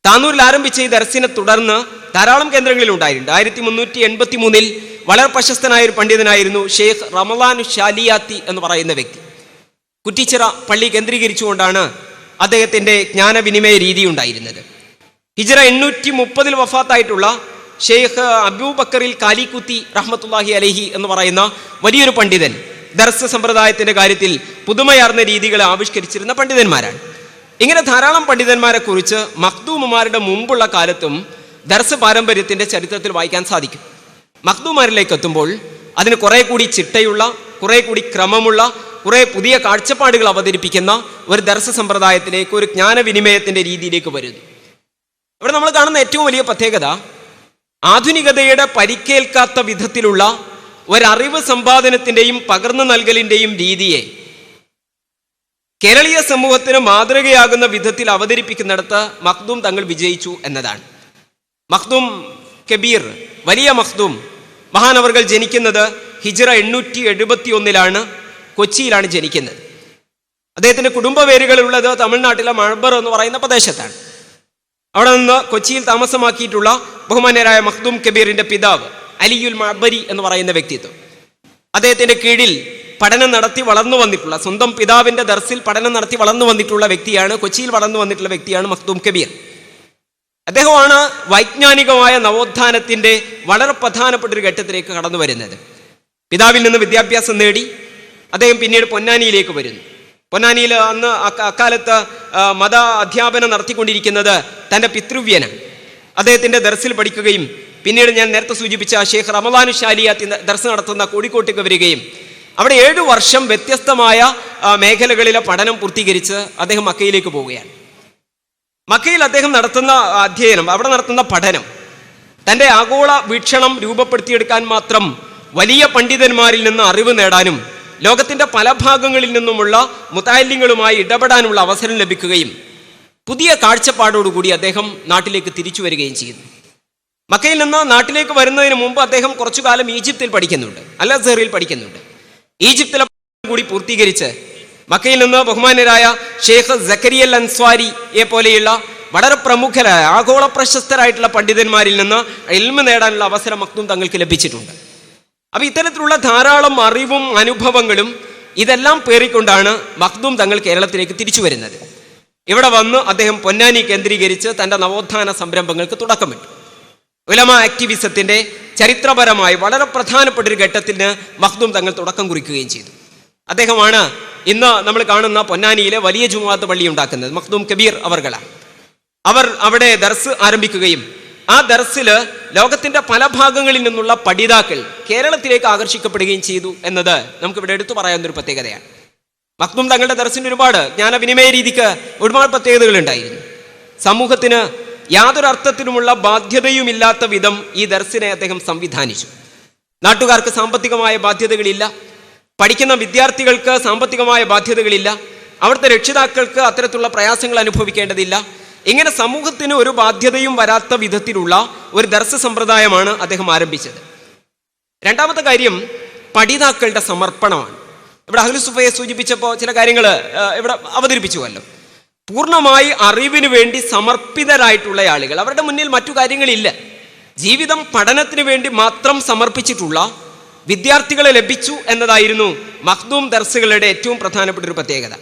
താന്നൂരിൽ ആരംഭിച്ച ഈ ദർസിനെ തുടർന്ന് ധാരാളം കേന്ദ്രങ്ങളിൽ ഉണ്ടായിട്ടുണ്ട്. 1383 വളരെ പ്രശസ്തനായ ഒരു പണ്ഡിതനായിരുന്നു ഷെയ്ഖ് റമളാൻ ഷാലിയാത്തി എന്ന് പറയുന്ന വ്യക്തി. കുറ്റിച്ചിറ പള്ളി കേന്ദ്രീകരിച്ചുകൊണ്ടാണ് അദ്ദേഹത്തിന്റെ ജ്ഞാനവിനിമയ രീതി ഉണ്ടായിരുന്നത്. ഹിജ്റ 830 വഫാത്തായിട്ടുള്ള ഷെയ്ഖ് അബൂബക്കറിൽ കാലിക്കുത്തി റഹ്മത്തുള്ളാഹി അലൈഹി എന്ന് പറയുന്ന വലിയൊരു പണ്ഡിതൻ ദർസ് സമ്പ്രദായത്തിന്റെ കാര്യത്തിൽ പുതുമയാർന്ന രീതികളെ ആവിഷ്കരിച്ചിരുന്ന പണ്ഡിതന്മാരാണ്. ഇങ്ങനെ ധാരാളം പണ്ഡിതന്മാരെ കുറിച്ച് മഖ്ദൂമുമാരുടെ മുമ്പുള്ള കാലത്തും ദർസ് പാരമ്പര്യത്തിന്റെ ചരിത്രത്തിൽ വായിക്കാൻ സാധിക്കും. മഖ്ദൂമാരിലേക്ക് എത്തുമ്പോൾ അതിന് കുറെ കൂടി ചിട്ടയുള്ള, കുറെ കൂടി ക്രമമുള്ള, കുറെ പുതിയ കാഴ്ചപ്പാടുകൾ അവതരിപ്പിക്കുന്ന ഒരു ദർസ് സമ്പ്രദായത്തിലേക്ക്, ഒരു ജ്ഞാനവിനിമയത്തിന്റെ രീതിയിലേക്ക് വരുന്നു. ഇവിടെ നമ്മൾ കാണുന്ന ഏറ്റവും വലിയ പ്രത്യേകത, ആധുനികതയുടെ പരിക്കേൽക്കാത്ത വിധത്തിലുള്ള ഒരറിവ് സമ്പാദനത്തിന്റെയും പകർന്നു നൽകലിന്റെയും രീതിയെ കേരളീയ സമൂഹത്തിന് മാതൃകയാകുന്ന വിധത്തിൽ അവതരിപ്പിക്കുന്നിടത്ത് മഖ്ദൂം തങ്ങൾ വിജയിച്ചു എന്നതാണ്. മഖ്ദൂം കബീർ, വലിയ മഖ്ദൂം മഹാനവർകൾ ജനിക്കുന്നത് ഹിജ്റ 871 കൊച്ചിയിലാണ് ജനിക്കുന്നത്. അദ്ദേഹത്തിന്റെ കുടുംബ പേരുകളുള്ളത് തമിഴ്നാട്ടിലെ മഴബർ എന്ന് പറയുന്ന പ്രദേശത്താണ്. അവിടെ നിന്ന് കൊച്ചിയിൽ താമസമാക്കിയിട്ടുള്ള ബഹുമാന്യരായ മഖ്ദൂം കബീറിന്റെ പിതാവ് അലിയുൽ മഅബരി എന്ന് പറയുന്ന വ്യക്തിത്വം, അദ്ദേഹത്തിന്റെ കീഴിൽ പഠനം നടത്തി വളർന്നു വന്നിട്ടുള്ള, സ്വന്തം പിതാവിന്റെ ദർസിൽ പഠനം നടത്തി വളർന്നു വന്നിട്ടുള്ള വ്യക്തിയാണ്, കൊച്ചിയിൽ വളർന്നു വന്നിട്ടുള്ള വ്യക്തിയാണ് മഖ്ദൂം കബീർ. അദ്ദേഹമാണ് വൈജ്ഞാനികമായ നവോത്ഥാനത്തിന്റെ വളരെ പ്രധാനപ്പെട്ട ഒരു ഘട്ടത്തിലേക്ക് കടന്നു വരുന്നത്. പിതാവിൽ നിന്ന് വിദ്യാഭ്യാസം നേടി അദ്ദേഹം പിന്നീട് പൊന്നാനിയിലേക്ക് വരുന്നു. പൊന്നാനിയിൽ അന്ന് അക്കാലത്ത് മത അധ്യാപനം നടത്തിക്കൊണ്ടിരിക്കുന്നത് തൻ്റെ പിതൃവ്യനാണ്. അദ്ദേഹത്തിന്റെ ദർസിൽ പഠിക്കുകയും പിന്നീട് ഞാൻ നേരത്തെ സൂചിപ്പിച്ച ഷെയ്ഖ് റമദാനു ഷാലിയാത്തി ദർസ് നടത്തുന്ന കോഴിക്കോട്ടേക്ക് വരികയും അവിടെ 7 വർഷം വ്യത്യസ്തമായ മേഖലകളിലെ പഠനം പൂർത്തീകരിച്ച് അദ്ദേഹം മക്കയിലേക്ക് പോവുകയാണ്. മക്കയിൽ അദ്ദേഹം നടത്തുന്ന അധ്യയനം, അവിടെ നടത്തുന്ന പഠനം തൻ്റെ ആഗോള വീക്ഷണം രൂപപ്പെടുത്തിയെടുക്കാൻ മാത്രം വലിയ പണ്ഡിതന്മാരിൽ നിന്ന് അറിവ് നേടാനും ലോകത്തിന്റെ പല ഭാഗങ്ങളിൽ നിന്നുമുള്ള മുതഅല്ലിങ്ങളുമായി ഇടപെടാനുള്ള അവസരം ലഭിക്കുകയും പുതിയ കാഴ്ചപ്പാടോടുകൂടി അദ്ദേഹം നാട്ടിലേക്ക് തിരിച്ചു വരികയും ചെയ്യുന്നു. മക്കയിൽ നിന്ന് നാട്ടിലേക്ക് വരുന്നതിന് മുമ്പ് അദ്ദേഹം കുറച്ചു കാലം ഈജിപ്തിൽ പഠിക്കുന്നുണ്ട്, അൽ അസ്ഹറിൽ പഠിക്കുന്നുണ്ട്. ഈജിപ്തിലെ കൂടി പൂർത്തീകരിച്ച് മക്കയിൽ നിന്ന് ബഹുമാന്യരായ ഷെയ്ഖ് സക്കരിയ അൻസ്വാരിയെ പോലെയുള്ള വളരെ പ്രമുഖരായ ആഗോള പ്രശസ്തരായിട്ടുള്ള പണ്ഡിതന്മാരിൽ നിന്ന് ഇൽമ് നേടാനുള്ള അവസരം മഖ്ദൂം തങ്ങൾക്ക് ലഭിച്ചിട്ടുണ്ട്. അപ്പൊ ഇത്തരത്തിലുള്ള ധാരാളം അറിവും അനുഭവങ്ങളും ഇതെല്ലാം പേറിക്കൊണ്ടാണ് മഖ്ദൂം തങ്ങൾ കേരളത്തിലേക്ക് തിരിച്ചു വരുന്നത്. ഇവിടെ വന്ന് അദ്ദേഹം പൊന്നാനി കേന്ദ്രീകരിച്ച് തൻ്റെ നവോത്ഥാന സംരംഭങ്ങൾക്ക് തുടക്കമിട്ടു. ഉലമ ആക്ടിവിസത്തിന്റെ ചരിത്രപരമായി വളരെ പ്രധാനപ്പെട്ട ഒരു ഘട്ടത്തിന് മഖ്ദൂം തങ്ങൾ തുടക്കം കുറിക്കുകയും ചെയ്തു. അദ്ദേഹമാണ് ഇന്ന് നമ്മൾ കാണുന്ന പൊന്നാനിയിലെ വലിയ ജുമുഅത്ത് പള്ളി ഉണ്ടാക്കുന്നത്. മഖ്ദൂം കബീർ അവർകളാണ്. അവർ അവിടെ ദർസ് ആരംഭിക്കുകയും ആ ദർസില് ലോകത്തിന്റെ പല ഭാഗങ്ങളിൽ നിന്നുള്ള പഠിതാക്കൾ കേരളത്തിലേക്ക് ആകർഷിക്കപ്പെടുകയും ചെയ്തു എന്നത് നമുക്കിവിടെ എടുത്തു പറയാവുന്ന ഒരു പ്രത്യേകതയാണ്. മഖ്ദൂം തങ്ങളുടെ ദർസിന് ഒരുപാട് ജ്ഞാനവിനിമയ രീതിക്ക് ഒരുപാട് പ്രത്യേകതകൾ ഉണ്ടായിരുന്നു. സമൂഹത്തിന് യാതൊരു അർത്ഥത്തിലുമുള്ള ബാധ്യതയുമില്ലാത്ത വിധം ഈ ദർസിനെ അദ്ദേഹം സംവിധാനിച്ചു. നാട്ടുകാർക്ക് സാമ്പത്തികമായ ബാധ്യതകളില്ല, പഠിക്കുന്ന വിദ്യാർത്ഥികൾക്ക് സാമ്പത്തികമായ ബാധ്യതകളില്ല, അവിടുത്തെ രക്ഷിതാക്കൾക്ക് അത്തരത്തിലുള്ള പ്രയാസങ്ങൾ അനുഭവിക്കേണ്ടതില്ല. ഇങ്ങനെ സമൂഹത്തിന് ഒരു ബാധ്യതയും വരാത്ത വിധത്തിലുള്ള ഒരു ദർസ് സമ്പ്രദായമാണ് അദ്ദേഹം ആരംഭിച്ചത്. രണ്ടാമത്തെ കാര്യം പഠിതാക്കളുടെ സമർപ്പണമാണ്. ഇവിടെ അഹ്ലുസുഫയെ സൂചിപ്പിച്ചപ്പോൾ ചില കാര്യങ്ങൾ ഇവിടെ അവതരിപ്പിച്ചുവല്ലോ. പൂർണ്ണമായി അറിവിന് വേണ്ടി സമർപ്പിതരായിട്ടുള്ള ആളുകൾ, അവരുടെ മുന്നിൽ മറ്റു കാര്യങ്ങളില്ല. ജീവിതം പഠനത്തിന് വേണ്ടി മാത്രം സമർപ്പിച്ചിട്ടുള്ള വിദ്യാർത്ഥികളെ ലഭിച്ചു എന്നതായിരുന്നു മഖ്ദൂം ദർസുകളുടെ ഏറ്റവും പ്രധാനപ്പെട്ട ഒരു പ്രത്യേകത.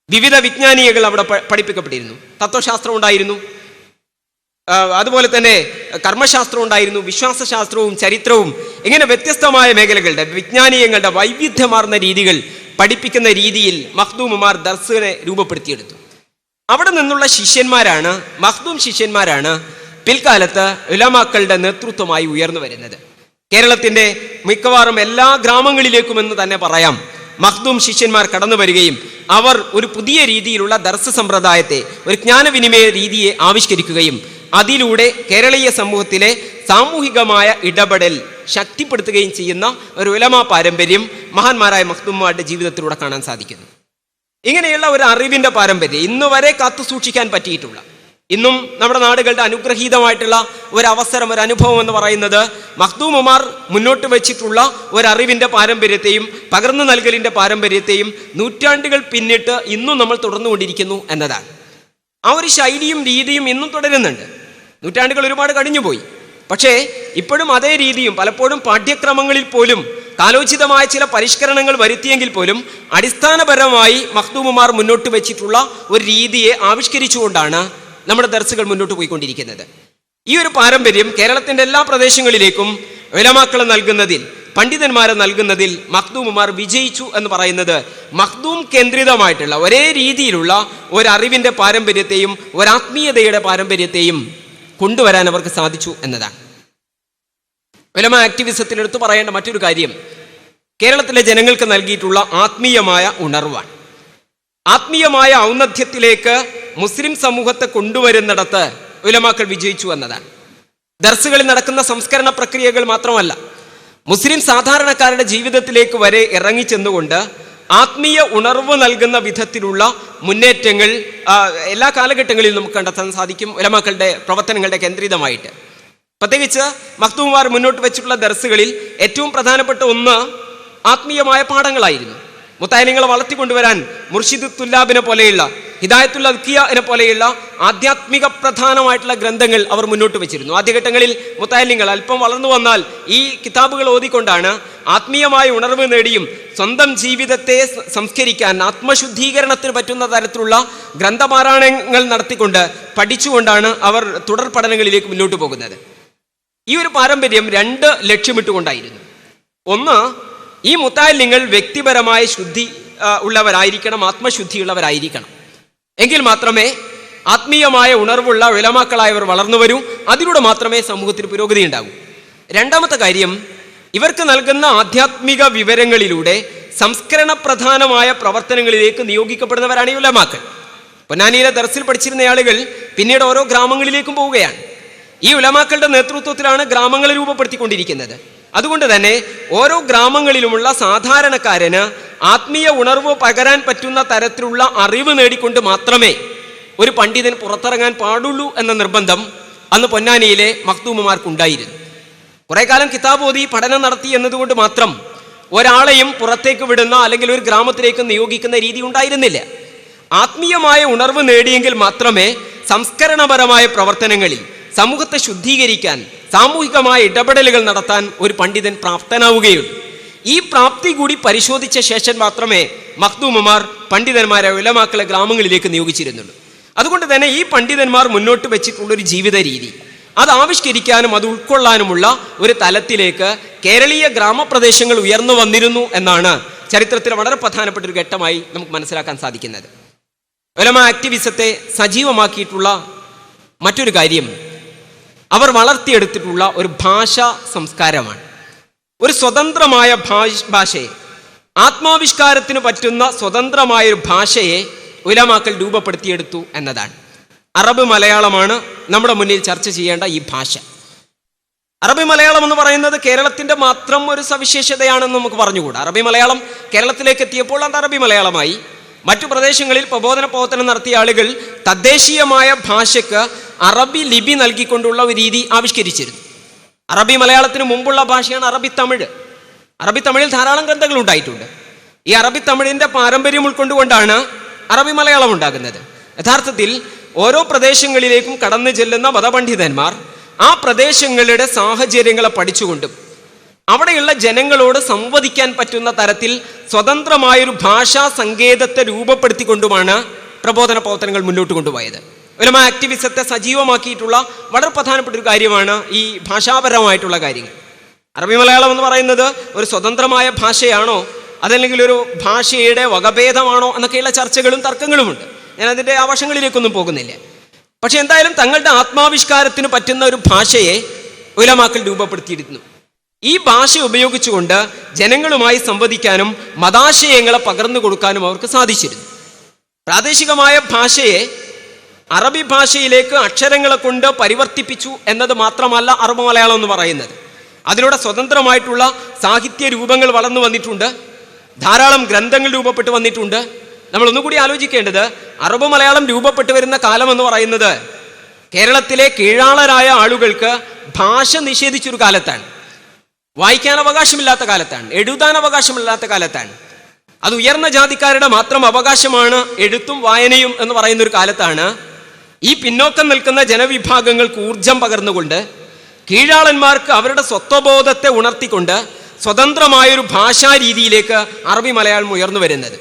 വിവിധ വിജ്ഞാനികൾ അവിടെ പഠിപ്പിക്കപ്പെട്ടിരുന്നു. തത്വശാസ്ത്രം ഉണ്ടായിരുന്നു, അതുപോലെ തന്നെ കർമ്മശാസ്ത്രം ഉണ്ടായിരുന്നു, വിശ്വാസശാസ്ത്രവും ചരിത്രവും, ഇങ്ങനെ വ്യത്യസ്തമായ മേഖലകളുടെ വിജ്ഞാനീയങ്ങളുടെ വൈവിധ്യമാർന്ന രീതികൾ പഠിപ്പിക്കുന്ന രീതിയിൽ മഖ്ദൂമുമാർ ദർസിനെ രൂപപ്പെടുത്തിയെടുത്തു. അവിടെ നിന്നുള്ള ശിഷ്യന്മാരാണ്, മഖ്ദൂം ശിഷ്യന്മാരാണ് പിൽക്കാലത്ത് ഉലമാക്കളുടെ നേതൃത്വമായി ഉയർന്നു വരുന്നത്. കേരളത്തിന്റെ മിക്കവാറും എല്ലാ ഗ്രാമങ്ങളിലേക്കും എന്ന് തന്നെ പറയാം മഖ്ദൂം ശിഷ്യന്മാർ കടന്നു വരികയും അവർ ഒരു പുതിയ രീതിയിലുള്ള ദർസ് സമ്പ്രദായത്തെ, ഒരു ജ്ഞാനവിനിമയ രീതിയെ ആവിഷ്കരിക്കുകയും അതിലൂടെ കേരളീയ സമൂഹത്തിലെ സാമൂഹികമായ ഇടപെടൽ ശക്തിപ്പെടുത്തുകയും ചെയ്യുന്ന ഒരു ഉലമാ പാരമ്പര്യം മഹാന്മാരായ മഖ്ദൂമുമാരുടെ ജീവിതത്തിലൂടെ കാണാൻ സാധിക്കുന്നു. ഇങ്ങനെയുള്ള ഒരു അറിവിന്റെ പാരമ്പര്യം ഇന്ന് വരെ കാത്തു സൂക്ഷിക്കാൻ പറ്റിയിട്ടുള്ള, ഇന്നും നമ്മുടെ നാടുകളുടെ അനുഗ്രഹീതമായിട്ടുള്ള ഒരു അവസരം, ഒരു അനുഭവം എന്ന് പറയുന്നത് മഖ്ദൂമുമാർ മുന്നോട്ട് വെച്ചിട്ടുള്ള ഒരറിവിന്റെ പാരമ്പര്യത്തെയും പകർന്നു നൽകലിന്റെ പാരമ്പര്യത്തെയും നൂറ്റാണ്ടുകൾ പിന്നിട്ട് ഇന്നും നമ്മൾ തുടർന്നുകൊണ്ടിരിക്കുന്നു എന്നതാണ്. ആ ഒരു ശൈലിയും രീതിയും ഇന്നും തുടരുന്നുണ്ട്. നൂറ്റാണ്ടുകൾ ഒരുപാട് കഴിഞ്ഞുപോയി, പക്ഷേ ഇപ്പോഴും അതേ രീതിയും പലപ്പോഴും പാഠ്യക്രമങ്ങളിൽ പോലും കാലോചിതമായ ചില പരിഷ്കരണങ്ങൾ വരുത്തിയെങ്കിൽ പോലും അടിസ്ഥാനപരമായി മഖ്ദൂമുമാർ മുന്നോട്ട് വെച്ചിട്ടുള്ള ഒരു രീതിയെ ആവിഷ്കരിച്ചുകൊണ്ടാണ് നമ്മുടെ ദർസുകൾ മുന്നോട്ട് പോയിക്കൊണ്ടിരിക്കുന്നത്. ഈ ഒരു പാരമ്പര്യം കേരളത്തിന്റെ എല്ലാ പ്രദേശങ്ങളിലേക്കും ഉലമാക്കളെ നൽകുന്നതിൽ, പണ്ഡിതന്മാരെ നൽകുന്നതിൽ മഖ്ദൂമുമാർ വിജയിച്ചു എന്ന് പറയുന്നത് മഖ്ദൂം കേന്ദ്രിതമായിട്ടുള്ള ഒരേ രീതിയിലുള്ള ഒരറിവിന്റെ പാരമ്പര്യത്തെയും ഒരാത്മീയതയുടെ പാരമ്പര്യത്തെയും കൊണ്ടുവരാൻ അവർക്ക് സാധിച്ചു എന്നതാണ്. ഉലമ ആക്ടിവിസത്തിൽ എടുത്തു പറയേണ്ട മറ്റൊരു കാര്യം, കേരളത്തിലെ ജനങ്ങൾക്ക് നൽകിയിട്ടുള്ള ആത്മീയമായ ഉണർവാണ്. ആത്മീയമായ ഔന്നത്യത്തിലേക്ക് മുസ്ലിം സമൂഹത്തെ കൊണ്ടുവരുന്നിടത്ത് ഉലമാക്കൾ വിജയിച്ചു എന്നതാണ്. ദർസുകളിൽ നടക്കുന്ന സംസ്കരണ പ്രക്രിയകൾ മാത്രമല്ല, മുസ്ലിം സാധാരണക്കാരുടെ ജീവിതത്തിലേക്ക് വരെ ഇറങ്ങിച്ചെന്നുകൊണ്ട് ആത്മീയ ഉണർവ് നൽകുന്ന വിധത്തിലുള്ള മുന്നേറ്റങ്ങൾ എല്ലാ കാലഘട്ടങ്ങളിലും നമുക്ക് കണ്ടെത്താൻ സാധിക്കും. ഉലമാക്കളുടെ പ്രവർത്തനങ്ങളുടെ കേന്ദ്രീതമായിട്ട് പ്രത്യേകിച്ച് മഖ്ദൂമുമാർ മുന്നോട്ട് വെച്ചിട്ടുള്ള ദർസുകളിൽ ഏറ്റവും പ്രധാനപ്പെട്ട ഒന്ന് ആത്മീയമായ പാഠങ്ങളായിരുന്നു. മുത്താലിങ്ങളെ വളർത്തിക്കൊണ്ടുവരാൻ മുർഷിദ് തുല്ലാബിനെ പോലെയുള്ള ഹിദായത്തുൽ അദ്കിയനെ പോലെയുള്ള ആധ്യാത്മിക പ്രധാനമായിട്ടുള്ള ഗ്രന്ഥങ്ങൾ അവർ മുന്നോട്ട് വെച്ചിരുന്നു. ആദ്യഘട്ടങ്ങളിൽ മുത്താലിങ്ങൾ അല്പം വളർന്നു വന്നാൽ ഈ കിതാബുകൾ ഓതിക്കൊണ്ടാണ് ആത്മീയമായ ഉണർവ് നേടിയും സ്വന്തം ജീവിതത്തെ സംസ്കരിക്കാൻ ആത്മശുദ്ധീകരണത്തിന് പറ്റുന്ന തരത്തിലുള്ള ഗ്രന്ഥപാരായണങ്ങൾ നടത്തിക്കൊണ്ട് പഠിച്ചുകൊണ്ടാണ് അവർ തുടർ പഠനങ്ങളിലേക്ക് മുന്നോട്ട് പോകുന്നത്. ഈ ഒരു പാരമ്പര്യം രണ്ട് ലക്ഷ്യമിട്ടുകൊണ്ടായിരുന്നു. ഒന്ന്, ഈ മുത്താലിങ്ങൾ വ്യക്തിപരമായ ശുദ്ധി ഉള്ളവരായിരിക്കണം, ആത്മശുദ്ധിയുള്ളവരായിരിക്കണം. എങ്കിൽ മാത്രമേ ആത്മീയമായ ഉണർവുള്ള ഉലമാക്കളായവർ വളർന്നു വരൂ. അതിലൂടെ മാത്രമേ സമൂഹത്തിന് പുരോഗതി ഉണ്ടാകൂ. രണ്ടാമത്തെ കാര്യം, ഇവർക്ക് നൽകുന്ന ആധ്യാത്മിക വിവരങ്ങളിലൂടെ സംസ്കരണ പ്രധാനമായ പ്രവർത്തനങ്ങളിലേക്ക് നിയോഗിക്കപ്പെടുന്നവരാണ് ഈ ഉലമാക്കൾ. പൊന്നാനിയിലെ ദർസിൽ പഠിച്ചിരുന്ന ആളുകൾ പിന്നീട് ഓരോ ഗ്രാമങ്ങളിലേക്കും പോവുകയാണ്. ഈ ഉലമാക്കളുടെ നേതൃത്വത്തിലാണ് ഗ്രാമങ്ങളെ രൂപപ്പെടുത്തിക്കൊണ്ടിരിക്കുന്നത്. അതുകൊണ്ട് തന്നെ ഓരോ ഗ്രാമങ്ങളിലുമുള്ള സാധാരണക്കാരന് ആത്മീയ ഉണർവ് പകരാൻ പറ്റുന്ന തരത്തിലുള്ള അറിവ് നേടിക്കൊണ്ട് മാത്രമേ ഒരു പണ്ഡിതൻ പുറത്തിറങ്ങാൻ പാടുള്ളൂ എന്ന നിർബന്ധം അന്ന് പൊന്നാനിയിലെ മഖ്ദൂമുമാർക്കുണ്ടായിരുന്നു. കുറെ കാലം കിതാബ് ഓതി പഠനം നടത്തി എന്നതുകൊണ്ട് മാത്രം ഒരാളെയും പുറത്തേക്ക് വിടുന്ന അല്ലെങ്കിൽ ഒരു ഗ്രാമത്തിലേക്ക് നിയോഗിക്കുന്ന രീതി ഉണ്ടായിരുന്നില്ല. ആത്മീയമായ ഉണർവ് നേടിയെങ്കിൽ മാത്രമേ സംസ്കരണപരമായ പ്രവർത്തനങ്ങളിൽ സമൂഹത്തെ ശുദ്ധീകരിക്കാൻ, സാമൂഹികമായ ഇടപെടലുകൾ നടത്താൻ ഒരു പണ്ഡിതൻ പ്രാപ്തനാവുകയുള്ളൂ. ഈ പ്രാപ്തി കൂടി പരിശോധിച്ച ശേഷം മാത്രമേ മഖ്ദൂമുമാർ പണ്ഡിതന്മാരെ ഉലമാക്കളെ ഗ്രാമങ്ങളിലേക്ക് നിയോഗിച്ചിരുന്നുള്ളൂ. അതുകൊണ്ട് തന്നെ ഈ പണ്ഡിതന്മാർ മുന്നോട്ട് വെച്ചിട്ടുള്ളൊരു ജീവിത രീതി അത് ആവിഷ്കരിക്കാനും അത് ഉൾക്കൊള്ളാനുമുള്ള ഒരു തലത്തിലേക്ക് കേരളീയ ഗ്രാമപ്രദേശങ്ങൾ ഉയർന്നു വന്നിരുന്നു എന്നാണ് ചരിത്രത്തിൽ വളരെ പ്രധാനപ്പെട്ട ഒരു ഘട്ടമായി നമുക്ക് മനസ്സിലാക്കാൻ സാധിക്കുന്നത്. ഉലമ ആക്ടിവിസത്തെ സജീവമാക്കിയിട്ടുള്ള മറ്റൊരു കാര്യം അവർ വളർത്തിയെടുത്തിട്ടുള്ള ഒരു ഭാഷാ സംസ്കാരമാണ്. ഒരു സ്വതന്ത്രമായ ഭാഷയെ, ആത്മാവിഷ്കാരത്തിന് പറ്റുന്ന സ്വതന്ത്രമായൊരു ഭാഷയെ ഉലമാക്കൾ രൂപപ്പെടുത്തിയെടുത്തു എന്നതാണ്. അറബ് മലയാളമാണ് നമ്മുടെ മുന്നിൽ ചർച്ച ചെയ്യേണ്ട ഈ ഭാഷ. അറബി മലയാളം എന്ന് പറയുന്നത് കേരളത്തിൻ്റെ മാത്രം ഒരു സവിശേഷതയാണെന്ന് നമുക്ക് പറഞ്ഞുകൂടാ. അറബി മലയാളം കേരളത്തിലേക്ക് എത്തിയപ്പോൾ അത് അറബി മലയാളമായി. മറ്റു പ്രദേശങ്ങളിൽ പ്രബോധനം നടത്തിയ ആളുകൾ തദ്ദേശീയമായ ഭാഷയ്ക്ക് അറബി ലിപി നൽകിക്കൊണ്ടുള്ള ഒരു രീതി ആവിഷ്കരിച്ചിരുന്നു. അറബി മലയാളത്തിന് മുമ്പുള്ള ഭാഷയാണ് അറബി തമിഴ്. അറബി തമിഴിൽ ധാരാളം ഗ്രന്ഥങ്ങൾ ഉണ്ടായിട്ടുണ്ട്. ഈ അറബി തമിഴിൻ്റെ പാരമ്പര്യം ഉൾക്കൊണ്ടുകൊണ്ടാണ് അറബി മലയാളം ഉണ്ടാകുന്നത്. യഥാർത്ഥത്തിൽ ഓരോ പ്രദേശങ്ങളിലേക്കും കടന്നു ചെല്ലുന്ന മതപണ്ഡിതന്മാർ ആ പ്രദേശങ്ങളുടെ സാഹചര്യങ്ങളെ പഠിച്ചുകൊണ്ടും അവിടെയുള്ള ജനങ്ങളോട് സംവദിക്കാൻ പറ്റുന്ന തരത്തിൽ സ്വതന്ത്രമായൊരു ഭാഷാ സങ്കേതത്തെ രൂപപ്പെടുത്തിക്കൊണ്ടുമാണ് പ്രബോധന പ്രവർത്തനങ്ങൾ മുന്നോട്ട് കൊണ്ടുപോയത്. ഉലമ ആക്ടിവിസത്തെ സജീവമാക്കിയിട്ടുള്ള വളരെ പ്രധാനപ്പെട്ട ഒരു കാര്യമാണ് ഈ ഭാഷാപരമായിട്ടുള്ള കാര്യങ്ങൾ. അറബി മലയാളം എന്ന് പറയുന്നത് ഒരു സ്വതന്ത്രമായ ഭാഷയാണോ അതല്ലെങ്കിൽ ഒരു ഭാഷയുടെ വകഭേദമാണോ എന്നൊക്കെയുള്ള ചർച്ചകളും തർക്കങ്ങളുമുണ്ട്. ഞാൻ അതിൻ്റെ ആ വശങ്ങളിലേക്കൊന്നും പോകുന്നില്ല. പക്ഷെ എന്തായാലും തങ്ങളുടെ ആത്മാവിഷ്കാരത്തിന് പറ്റുന്ന ഒരു ഭാഷയെ ഉലമാക്കൾ രൂപപ്പെടുത്തിയിരുന്നു. ഈ ഭാഷ ഉപയോഗിച്ചുകൊണ്ട് ജനങ്ങളുമായി സംവദിക്കാനും മതാശയങ്ങളെ പകർന്നു കൊടുക്കാനും അവർക്ക് സാധിച്ചിരുന്നു. പ്രാദേശികമായ ഭാഷയെ അറബി ഭാഷയിലേക്ക് അക്ഷരങ്ങളെ കൊണ്ട് പരിവർത്തിപ്പിച്ചു എന്നത് മാത്രമല്ല അറബ് മലയാളം എന്ന് പറയുന്നത്. അതിലൂടെ സ്വതന്ത്രമായിട്ടുള്ള സാഹിത്യ രൂപങ്ങൾ വളർന്നു വന്നിട്ടുണ്ട്, ധാരാളം ഗ്രന്ഥങ്ങൾ രൂപപ്പെട്ടു വന്നിട്ടുണ്ട്. നമ്മൾ ഒന്നുകൂടി ആലോചിക്കേണ്ടത്, അറബ് മലയാളം രൂപപ്പെട്ടു വരുന്ന കാലം എന്ന് പറയുന്നത് കേരളത്തിലെ കീഴാളരായ ആളുകൾക്ക് ഭാഷ നിഷേധിച്ചൊരു കാലത്താണ്, വായിക്കാൻ അവകാശമില്ലാത്ത കാലത്താണ്, എഴുതാൻ അവകാശമില്ലാത്ത കാലത്താണ്. അത് ഉയർന്ന ജാതിക്കാരുടെ മാത്രം അവകാശമാണ് എഴുത്തും വായനയും എന്ന് പറയുന്ന ഒരു കാലത്താണ് ഈ പിന്നോക്കം നിൽക്കുന്ന ജനവിഭാഗങ്ങൾക്ക് ഊർജം പകർന്നുകൊണ്ട് കീഴാളന്മാർക്ക് അവരുടെ സ്വത്വബോധത്തെ ഉണർത്തിക്കൊണ്ട് സ്വതന്ത്രമായൊരു ഭാഷാ രീതിയിലേക്ക് അറബി മലയാളം ഉയർന്നു വരുന്നത്.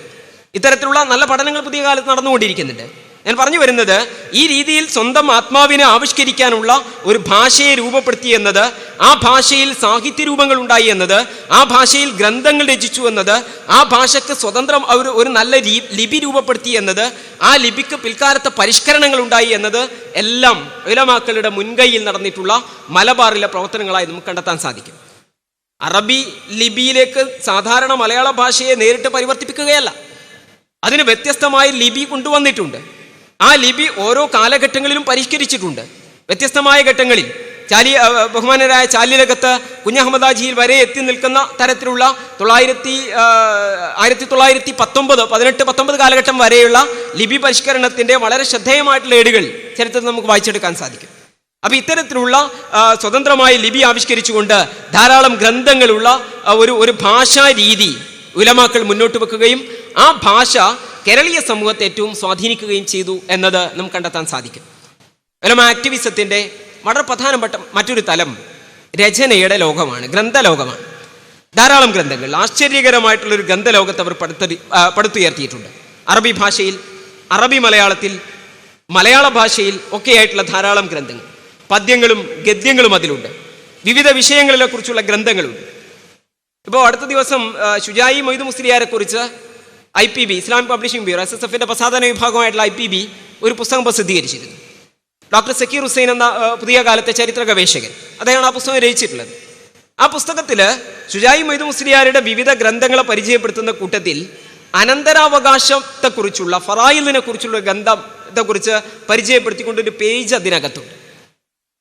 ഇത്തരത്തിലുള്ള നല്ല പഠനങ്ങൾ പുതിയ കാലത്ത് നടന്നുകൊണ്ടിരിക്കുന്നുണ്ട്. ഞാൻ പറഞ്ഞു വരുന്നത്, ഈ രീതിയിൽ സ്വന്തം ആത്മാവിനെ ആവിഷ്കരിക്കാനുള്ള ഒരു ഭാഷയെ രൂപപ്പെടുത്തി എന്നത്, ആ ഭാഷയിൽ സാഹിത്യ രൂപങ്ങൾ ഉണ്ടായി എന്നത്, ആ ഭാഷയിൽ ഗ്രന്ഥങ്ങൾ രചിച്ചു എന്നത്, ആ ഭാഷയ്ക്ക് സ്വതന്ത്രം ഒരു നല്ല ലിപി രൂപപ്പെടുത്തി എന്നത്, ആ ലിപിക്ക് പിൽക്കാലത്തെ പരിഷ്കരണങ്ങൾ ഉണ്ടായി എന്നത് എല്ലാം ഉലമാക്കളുടെ മുൻകൈയിൽ നടന്നിട്ടുള്ള മലബാറിലെ പ്രവർത്തനങ്ങളായി നമുക്ക് കണ്ടെത്താൻ സാധിക്കും. അറബി ലിപിയിലേക്ക് സാധാരണ മലയാള ഭാഷയെ നേരിട്ട് പരിവർത്തിപ്പിക്കുകയല്ല. അതിന് വ്യത്യസ്തമായ ലിപി കൊണ്ടുവന്നിട്ടുണ്ട്. ആ ലിപി ഓരോ കാലഘട്ടങ്ങളിലും പരിഷ്കരിച്ചിട്ടുണ്ട്. വ്യത്യസ്തമായ ഘട്ടങ്ങളിൽ ബഹുമാനരായ ചാലിലകത്ത് കുഞ്ഞഹമ്മദാജിയിൽ വരെ എത്തി നിൽക്കുന്ന തരത്തിലുള്ള 1819 കാലഘട്ടം വരെയുള്ള ലിപി പരിഷ്കരണത്തിൻ്റെ വളരെ ശ്രദ്ധേയമായിട്ടുള്ള ഏടുകൾ ചരിത്രത്തിൽ നമുക്ക് വായിച്ചെടുക്കാൻ സാധിക്കും. അപ്പം ഇത്തരത്തിലുള്ള സ്വതന്ത്രമായ ലിപി ആവിഷ്കരിച്ചുകൊണ്ട് ധാരാളം ഗ്രന്ഥങ്ങളുള്ള ഒരു ഭാഷാ രീതി ഉലമാക്കൾ മുന്നോട്ട് വെക്കുകയും ആ ഭാഷ കേരളീയ സമൂഹത്തെ ഏറ്റവും സ്വാധീനിക്കുകയും ചെയ്തു എന്നത് നമുക്ക് കണ്ടെത്താൻ സാധിക്കും. ഉലമ ആക്ടിവിസത്തിൻ്റെ വളരെ പ്രധാനപ്പെട്ട മറ്റൊരു തലം രചനയുടെ ലോകമാണ്, ഗ്രന്ഥലോകമാണ്. ധാരാളം ഗ്രന്ഥങ്ങൾ, ആശ്ചര്യകരമായിട്ടുള്ളൊരു ഗ്രന്ഥലോകത്ത് അവർ പടുത്തുയർത്തിയിട്ടുണ്ട്. അറബി ഭാഷയിൽ, അറബി മലയാളത്തിൽ, മലയാള ഭാഷയിൽ ഒക്കെയായിട്ടുള്ള ധാരാളം ഗ്രന്ഥങ്ങൾ, പദ്യങ്ങളും ഗദ്യങ്ങളും അതിലുണ്ട്. വിവിധ വിഷയങ്ങളെ കുറിച്ചുള്ള ഗ്രന്ഥങ്ങളുണ്ട്. ഇപ്പോൾ അടുത്ത ദിവസം ഷുജായി മൊയ്ദ് മുസ്ലിയാരെ കുറിച്ച് IPB, ഇസ്ലാമിക് പബ്ലിഷിംഗ് ബ്യൂറോ, SSFന്റെ പ്രസാധന വിഭാഗമായിട്ടുള്ള IPB ഒരു പുസ്തകം പ്രസിദ്ധീകരിച്ചിരുന്നു. ഡോക്ടർ സക്കീർ ഹുസൈൻ എന്ന പുതിയ കാലത്തെ ചരിത്ര ഗവേഷകൻ, അദ്ദേഹമാണ് ആ പുസ്തകം രചിച്ചിട്ടുള്ളത്. ആ പുസ്തകത്തിൽ ഷുജായി മൊയ്ദ് മുസ്ലിയാരുടെ വിവിധ ഗ്രന്ഥങ്ങളെ പരിചയപ്പെടുത്തുന്ന കൂട്ടത്തിൽ അനന്തരാവകാശത്തെക്കുറിച്ചുള്ള, ഫറായിലിനെ കുറിച്ചുള്ള ഗ്രന്ഥത്തെക്കുറിച്ച് പരിചയപ്പെടുത്തിക്കൊണ്ടൊരു പേജ് അതിനകത്തുണ്ട്.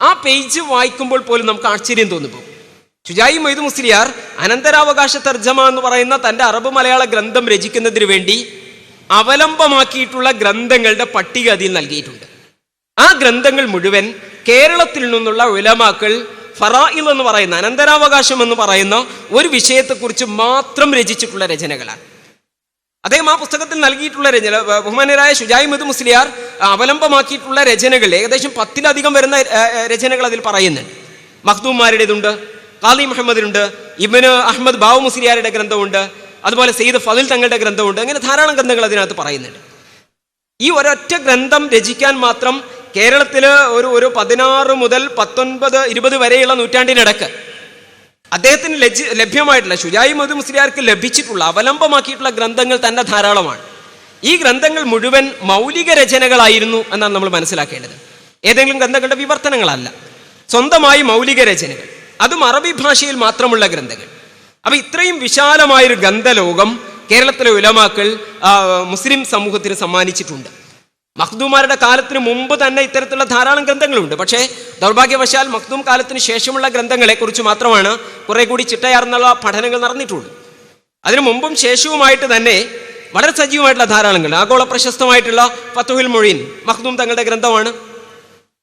ആ പേജ് വായിക്കുമ്പോൾ പോലും നമുക്ക് ആശ്ചര്യം തോന്നിപ്പോകും. ഷുജായി മൊയ്ദ് മുസ്ലിയാർ അനന്തരാവകാശ തർജ്ജമ എന്ന് പറയുന്ന തൻ്റെ അറബ് മലയാള ഗ്രന്ഥം രചിക്കുന്നതിന് വേണ്ടി അവലംബമാക്കിയിട്ടുള്ള ഗ്രന്ഥങ്ങളുടെ പട്ടിക അതിൽ നൽകിയിട്ടുണ്ട്. ആ ഗ്രന്ഥങ്ങൾ മുഴുവൻ കേരളത്തിൽ നിന്നുള്ള ഉലമാക്കൾ ഫറായിൽ എന്ന് പറയുന്ന, അനന്തരാവകാശം എന്ന് പറയുന്ന ഒരു വിഷയത്തെക്കുറിച്ച് മാത്രം രചിച്ചിട്ടുള്ള രചനകളാണ്. അദ്ദേഹം ആ പുസ്തകത്തിൽ നൽകിയിട്ടുള്ള രചന, ബഹുമാനരായ ഷുജായി മൊയ്ദ് മുസ്ലിയാർ അവലംബമാക്കിയിട്ടുള്ള രചനകൾ ഏകദേശം 10-ലധികം വരുന്ന രചനകൾ അതിൽ പറയുന്നുണ്ട്. മഖ്ദൂമാരുടേതുണ്ട്, ഖാദി മുഹമ്മദിനുണ്ട്, ഇബ്നു അഹമ്മദ് ബാവു മുസ്ലിയാരുടെ ഗ്രന്ഥമുണ്ട്, അതുപോലെ സയ്യിദ് ഫളിൽ തങ്ങളുടെ ഗ്രന്ഥമുണ്ട്. അങ്ങനെ ധാരാളം ഗ്രന്ഥങ്ങൾ അതിനകത്ത് പറയുന്നുണ്ട്. ഈ ഒരൊറ്റ ഗ്രന്ഥം രചിക്കാൻ മാത്രം കേരളത്തിൽ ഒരു 16 മുതൽ 19-20 വരെയുള്ള നൂറ്റാണ്ടിനിടക്ക് അദ്ദേഹത്തിന് ലഭ്യമായിട്ടുള്ള, ഷുജായി മൊയ്ദ് മുസ്ലിയാർക്ക് ലഭിച്ചിട്ടുള്ള, അവലംബമാക്കിയിട്ടുള്ള ഗ്രന്ഥങ്ങൾ തന്നെ ധാരാളമാണ്. ഈ ഗ്രന്ഥങ്ങൾ മുഴുവൻ മൗലിക രചനകളായിരുന്നു എന്നാണ് നമ്മൾ മനസ്സിലാക്കേണ്ടത്. ഏതെങ്കിലും ഗ്രന്ഥങ്ങളുടെ വിവർത്തനങ്ങളല്ല, സ്വന്തമായി മൗലിക രചനകൾ, അതും അറബി ഭാഷയിൽ മാത്രമുള്ള ഗ്രന്ഥങ്ങൾ. അപ്പം ഇത്രയും വിശാലമായൊരു ഗ്രന്ഥലോകം കേരളത്തിലെ ഉലമാക്കൾ മുസ്ലിം സമൂഹത്തിന് സമ്മാനിച്ചിട്ടുണ്ട്. മഖ്ദൂമാരുടെ കാലത്തിന് മുമ്പ് തന്നെ ഇത്തരത്തിലുള്ള ധാരാളം ഗ്രന്ഥങ്ങളുണ്ട്. പക്ഷേ ദൗർഭാഗ്യവശാൽ മഖ്ദൂം കാലത്തിന് ശേഷമുള്ള ഗ്രന്ഥങ്ങളെക്കുറിച്ച് മാത്രമാണ് കുറെ കൂടി ചിട്ടയാർന്നുള്ള പഠനങ്ങൾ നടന്നിട്ടുള്ളൂ. അതിനു മുമ്പും ശേഷവുമായിട്ട് തന്നെ വളരെ സജീവമായിട്ടുള്ള ധാരാളങ്ങൾ, ആഗോള പ്രശസ്തമായിട്ടുള്ള ഫതുഹുൽ മുഈൻ മഖ്ദൂം തങ്ങളുടെ ഗ്രന്ഥമാണ്.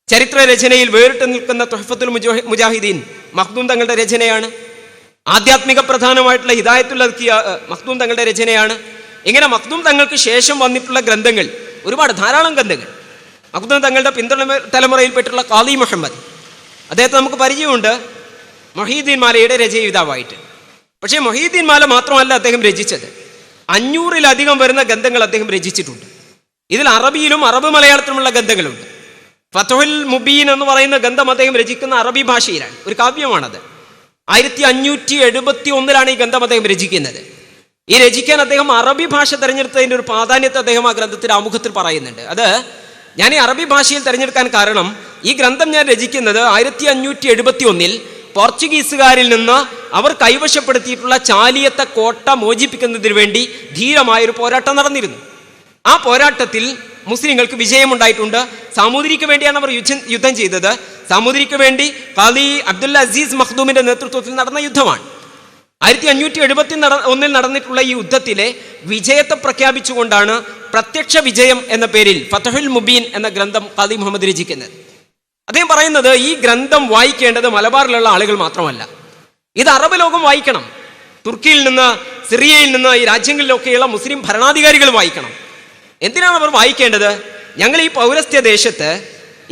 ചരിത്ര രചനയിൽ വേറിട്ട് നിൽക്കുന്ന തുഹ്ഫത്തുൽ മുജാഹിദീൻ മഖ്ദൂം തങ്ങളുടെ രചനയാണ്. ആധ്യാത്മിക പ്രധാനമായിട്ടുള്ള ഹിദായത്തുൽ അദ്കിയ മഖ്ദൂം തങ്ങളുടെ രചനയാണ്. ഇങ്ങനെ മഖ്ദൂം തങ്ങൾക്ക് ശേഷം വന്നിട്ടുള്ള ഗ്രന്ഥങ്ങൾ ഒരുപാട്, ധാരാളം ഗ്രന്ഥങ്ങൾ. മഖ്ദൂം തങ്ങളുടെ തലമുറയിൽപ്പെട്ടുള്ള ഖാദി മുഹമ്മദ്, അദ്ദേഹത്തെ നമുക്ക് പരിചയമുണ്ട് മൊഹീദ്ദീൻ മാലയുടെ രചയിതാവായിട്ട്. പക്ഷേ മൊഹീദ്ദീൻ മാല മാത്രമല്ല അദ്ദേഹം രചിച്ചത്, 500-ലധികം വരുന്ന ഗ്രന്ഥങ്ങൾ അദ്ദേഹം രചിച്ചിട്ടുണ്ട്. ഇതിൽ അറബിയിലും അറബ് മലയാളത്തിലുമുള്ള ഗ്രന്ഥങ്ങളുണ്ട്. ഫതുഹുൽ മുബീൻ എന്ന് പറയുന്ന ഗ്രന്ഥം അദ്ദേഹം രചിക്കുന്ന അറബി ഭാഷയിലാണ്, ഒരു കാവ്യമാണത്. 1571 ഈ ഗ്രന്ഥം അദ്ദേഹം രചിക്കുന്നത്. ഈ രചിക്കാൻ അദ്ദേഹം അറബി ഭാഷ തിരഞ്ഞെടുത്തതിൻ്റെ ഒരു പ്രാധാന്യത്തെ അദ്ദേഹം ആ ഗ്രന്ഥത്തിൽ ആമുഖത്തിൽ പറയുന്നുണ്ട്. അത് ഞാൻ ഈ അറബി ഭാഷയിൽ തിരഞ്ഞെടുക്കാൻ കാരണം, ഈ ഗ്രന്ഥം ഞാൻ രചിക്കുന്നത് 1571 പോർച്ചുഗീസുകാരിൽ നിന്ന് അവർ കൈവശപ്പെടുത്തിയിട്ടുള്ള ചാലിയത്തെ കോട്ട മോചിപ്പിക്കുന്നതിന് വേണ്ടി ധീരമായൊരു പോരാട്ടം നടന്നിരുന്നു. ആ പോരാട്ടത്തിൽ മുസ്ലിങ്ങൾക്ക് വിജയമുണ്ടായിട്ടുണ്ട്. സാമൂതിരിക്ക് വേണ്ടിയാണ് അവർ യുദ്ധം ചെയ്തത്. സാമൂതിരിക്ക് വേണ്ടി ഖാദി അബ്ദുൽ അസീസ് മഖ്ദൂമിന്റെ നേതൃത്വത്തിൽ നടന്ന യുദ്ധമാണ്. 1571 നടന്നിട്ടുള്ള ഈ യുദ്ധത്തിലെ വിജയത്തെ പ്രഖ്യാപിച്ചുകൊണ്ടാണ് പ്രത്യക്ഷ വിജയം എന്ന പേരിൽ ഫതുഹുൽ മുബീൻ എന്ന ഗ്രന്ഥം ഖാദി മുഹമ്മദ് രചിക്കുന്നത്. അദ്ദേഹം പറയുന്നത്, ഈ ഗ്രന്ഥം വായിക്കേണ്ടത് മലബാറിലുള്ള ആളുകൾ മാത്രമല്ല, ഇത് അറബ് ലോകം വായിക്കണം. തുർക്കിയിൽ നിന്ന്, സിറിയയിൽ നിന്ന്, ഈ രാജ്യങ്ങളിലൊക്കെയുള്ള മുസ്ലിം ഭരണാധികാരികൾ വായിക്കണം. എന്തിനാണ് അവർ വായിക്കേണ്ടത്? ഞങ്ങൾ ഈ പൗരസ്ത്യ ദേശത്ത്,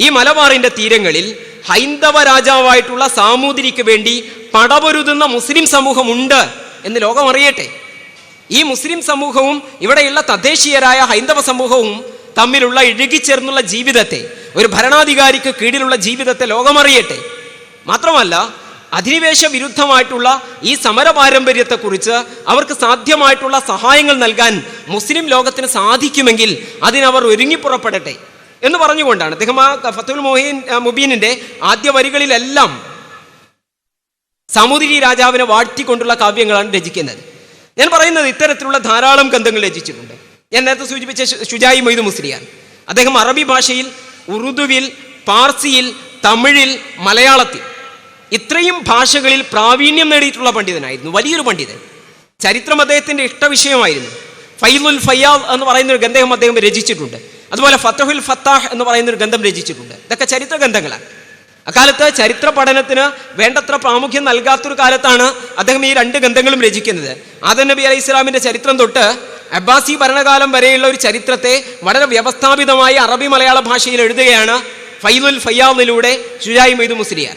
ഈ മലബാറിന്റെ തീരങ്ങളിൽ ഹൈന്ദവ രാജാവായിട്ടുള്ള സാമൂതിരിക്ക് വേണ്ടി പടപൊരുതുന്ന മുസ്ലിം സമൂഹമുണ്ട് എന്ന് ലോകം അറിയട്ടെ. ഈ മുസ്ലിം സമൂഹവും ഇവിടെയുള്ള തദ്ദേശീയരായ ഹൈന്ദവ സമൂഹവും തമ്മിലുള്ള ഇഴുകിച്ചേർന്നുള്ള ജീവിതത്തെ, ഒരു ഭരണാധികാരിക്ക് കീഴിലുള്ള ജീവിതത്തെ ലോകമറിയട്ടെ. മാത്രമല്ല, അധിനിവേശ വിരുദ്ധമായിട്ടുള്ള ഈ സമര പാരമ്പര്യത്തെക്കുറിച്ച് അവർക്ക് സാധ്യമായിട്ടുള്ള സഹായങ്ങൾ നൽകാൻ മുസ്ലിം ലോകത്തിന് സാധിക്കുമെങ്കിൽ അതിനവർ ഒരുങ്ങിപ്പുറപ്പെടട്ടെ എന്ന് പറഞ്ഞുകൊണ്ടാണ് അദ്ദേഹം ആ ഫതുഹുൽ മുബീനിന്റെ ആദ്യ വരികളിലെല്ലാം സാമൂതിരി രാജാവിനെ വാഴ്ത്തിക്കൊണ്ടുള്ള കാവ്യങ്ങളാണ് രചിക്കുന്നത്. ഞാൻ പറയുന്നത് ഇത്തരത്തിലുള്ള ധാരാളം ഗ്രന്ഥങ്ങൾ രചിച്ചിട്ടുണ്ട്. ഞാൻ നേരത്തെ സൂചിപ്പിച്ച ഷുജായി മൊയ്ദ് മുസ്ലിയാർ, അദ്ദേഹം അറബി ഭാഷയിൽ, ഉറുദുവിൽ, പാർസിയിൽ, തമിഴിൽ, മലയാളത്തിൽ ഇത്രയും ഭാഷകളിൽ പ്രാവീണ്യം നേടിയിട്ടുള്ള പണ്ഡിതനായിരുന്നു, വലിയൊരു പണ്ഡിതൻ. ചരിത്രം അദ്ദേഹത്തിൻ്റെ ഇഷ്ടവിഷയമായിരുന്നു. ഫൈലുൽ ഫയ്യാദ് എന്ന് പറയുന്നൊരു ഗ്രന്ഥം അദ്ദേഹം രചിച്ചിട്ടുണ്ട്. അതുപോലെ ഫതഹുൽ ഫത്താഹ് എന്ന് പറയുന്നൊരു ഗ്രന്ഥം രചിച്ചിട്ടുണ്ട്. ഇതൊക്കെ ചരിത്ര ഗ്രന്ഥങ്ങളാണ്. അക്കാലത്ത് ചരിത്ര പഠനത്തിന് വേണ്ടത്ര പ്രാമുഖ്യം നൽകാത്തൊരു കാലത്താണ് അദ്ദേഹം ഈ രണ്ട് ഗ്രന്ഥങ്ങളും രചിക്കുന്നത്. ആദം നബി അലൈഹി ഇസ്ലാമിൻ്റെ ചരിത്രം തൊട്ട് അബ്ബാസി ഭരണകാലം വരെയുള്ള ഒരു ചരിത്രത്തെ വളരെ വ്യവസ്ഥാപിതമായി അറബി മലയാള ഭാഷയിൽ എഴുതുകയാണ് ഫൈലുൽ ഫയ്യാദിലൂടെ ഷുജായി മൊയ്ദ് മുസ്ലിയാർ.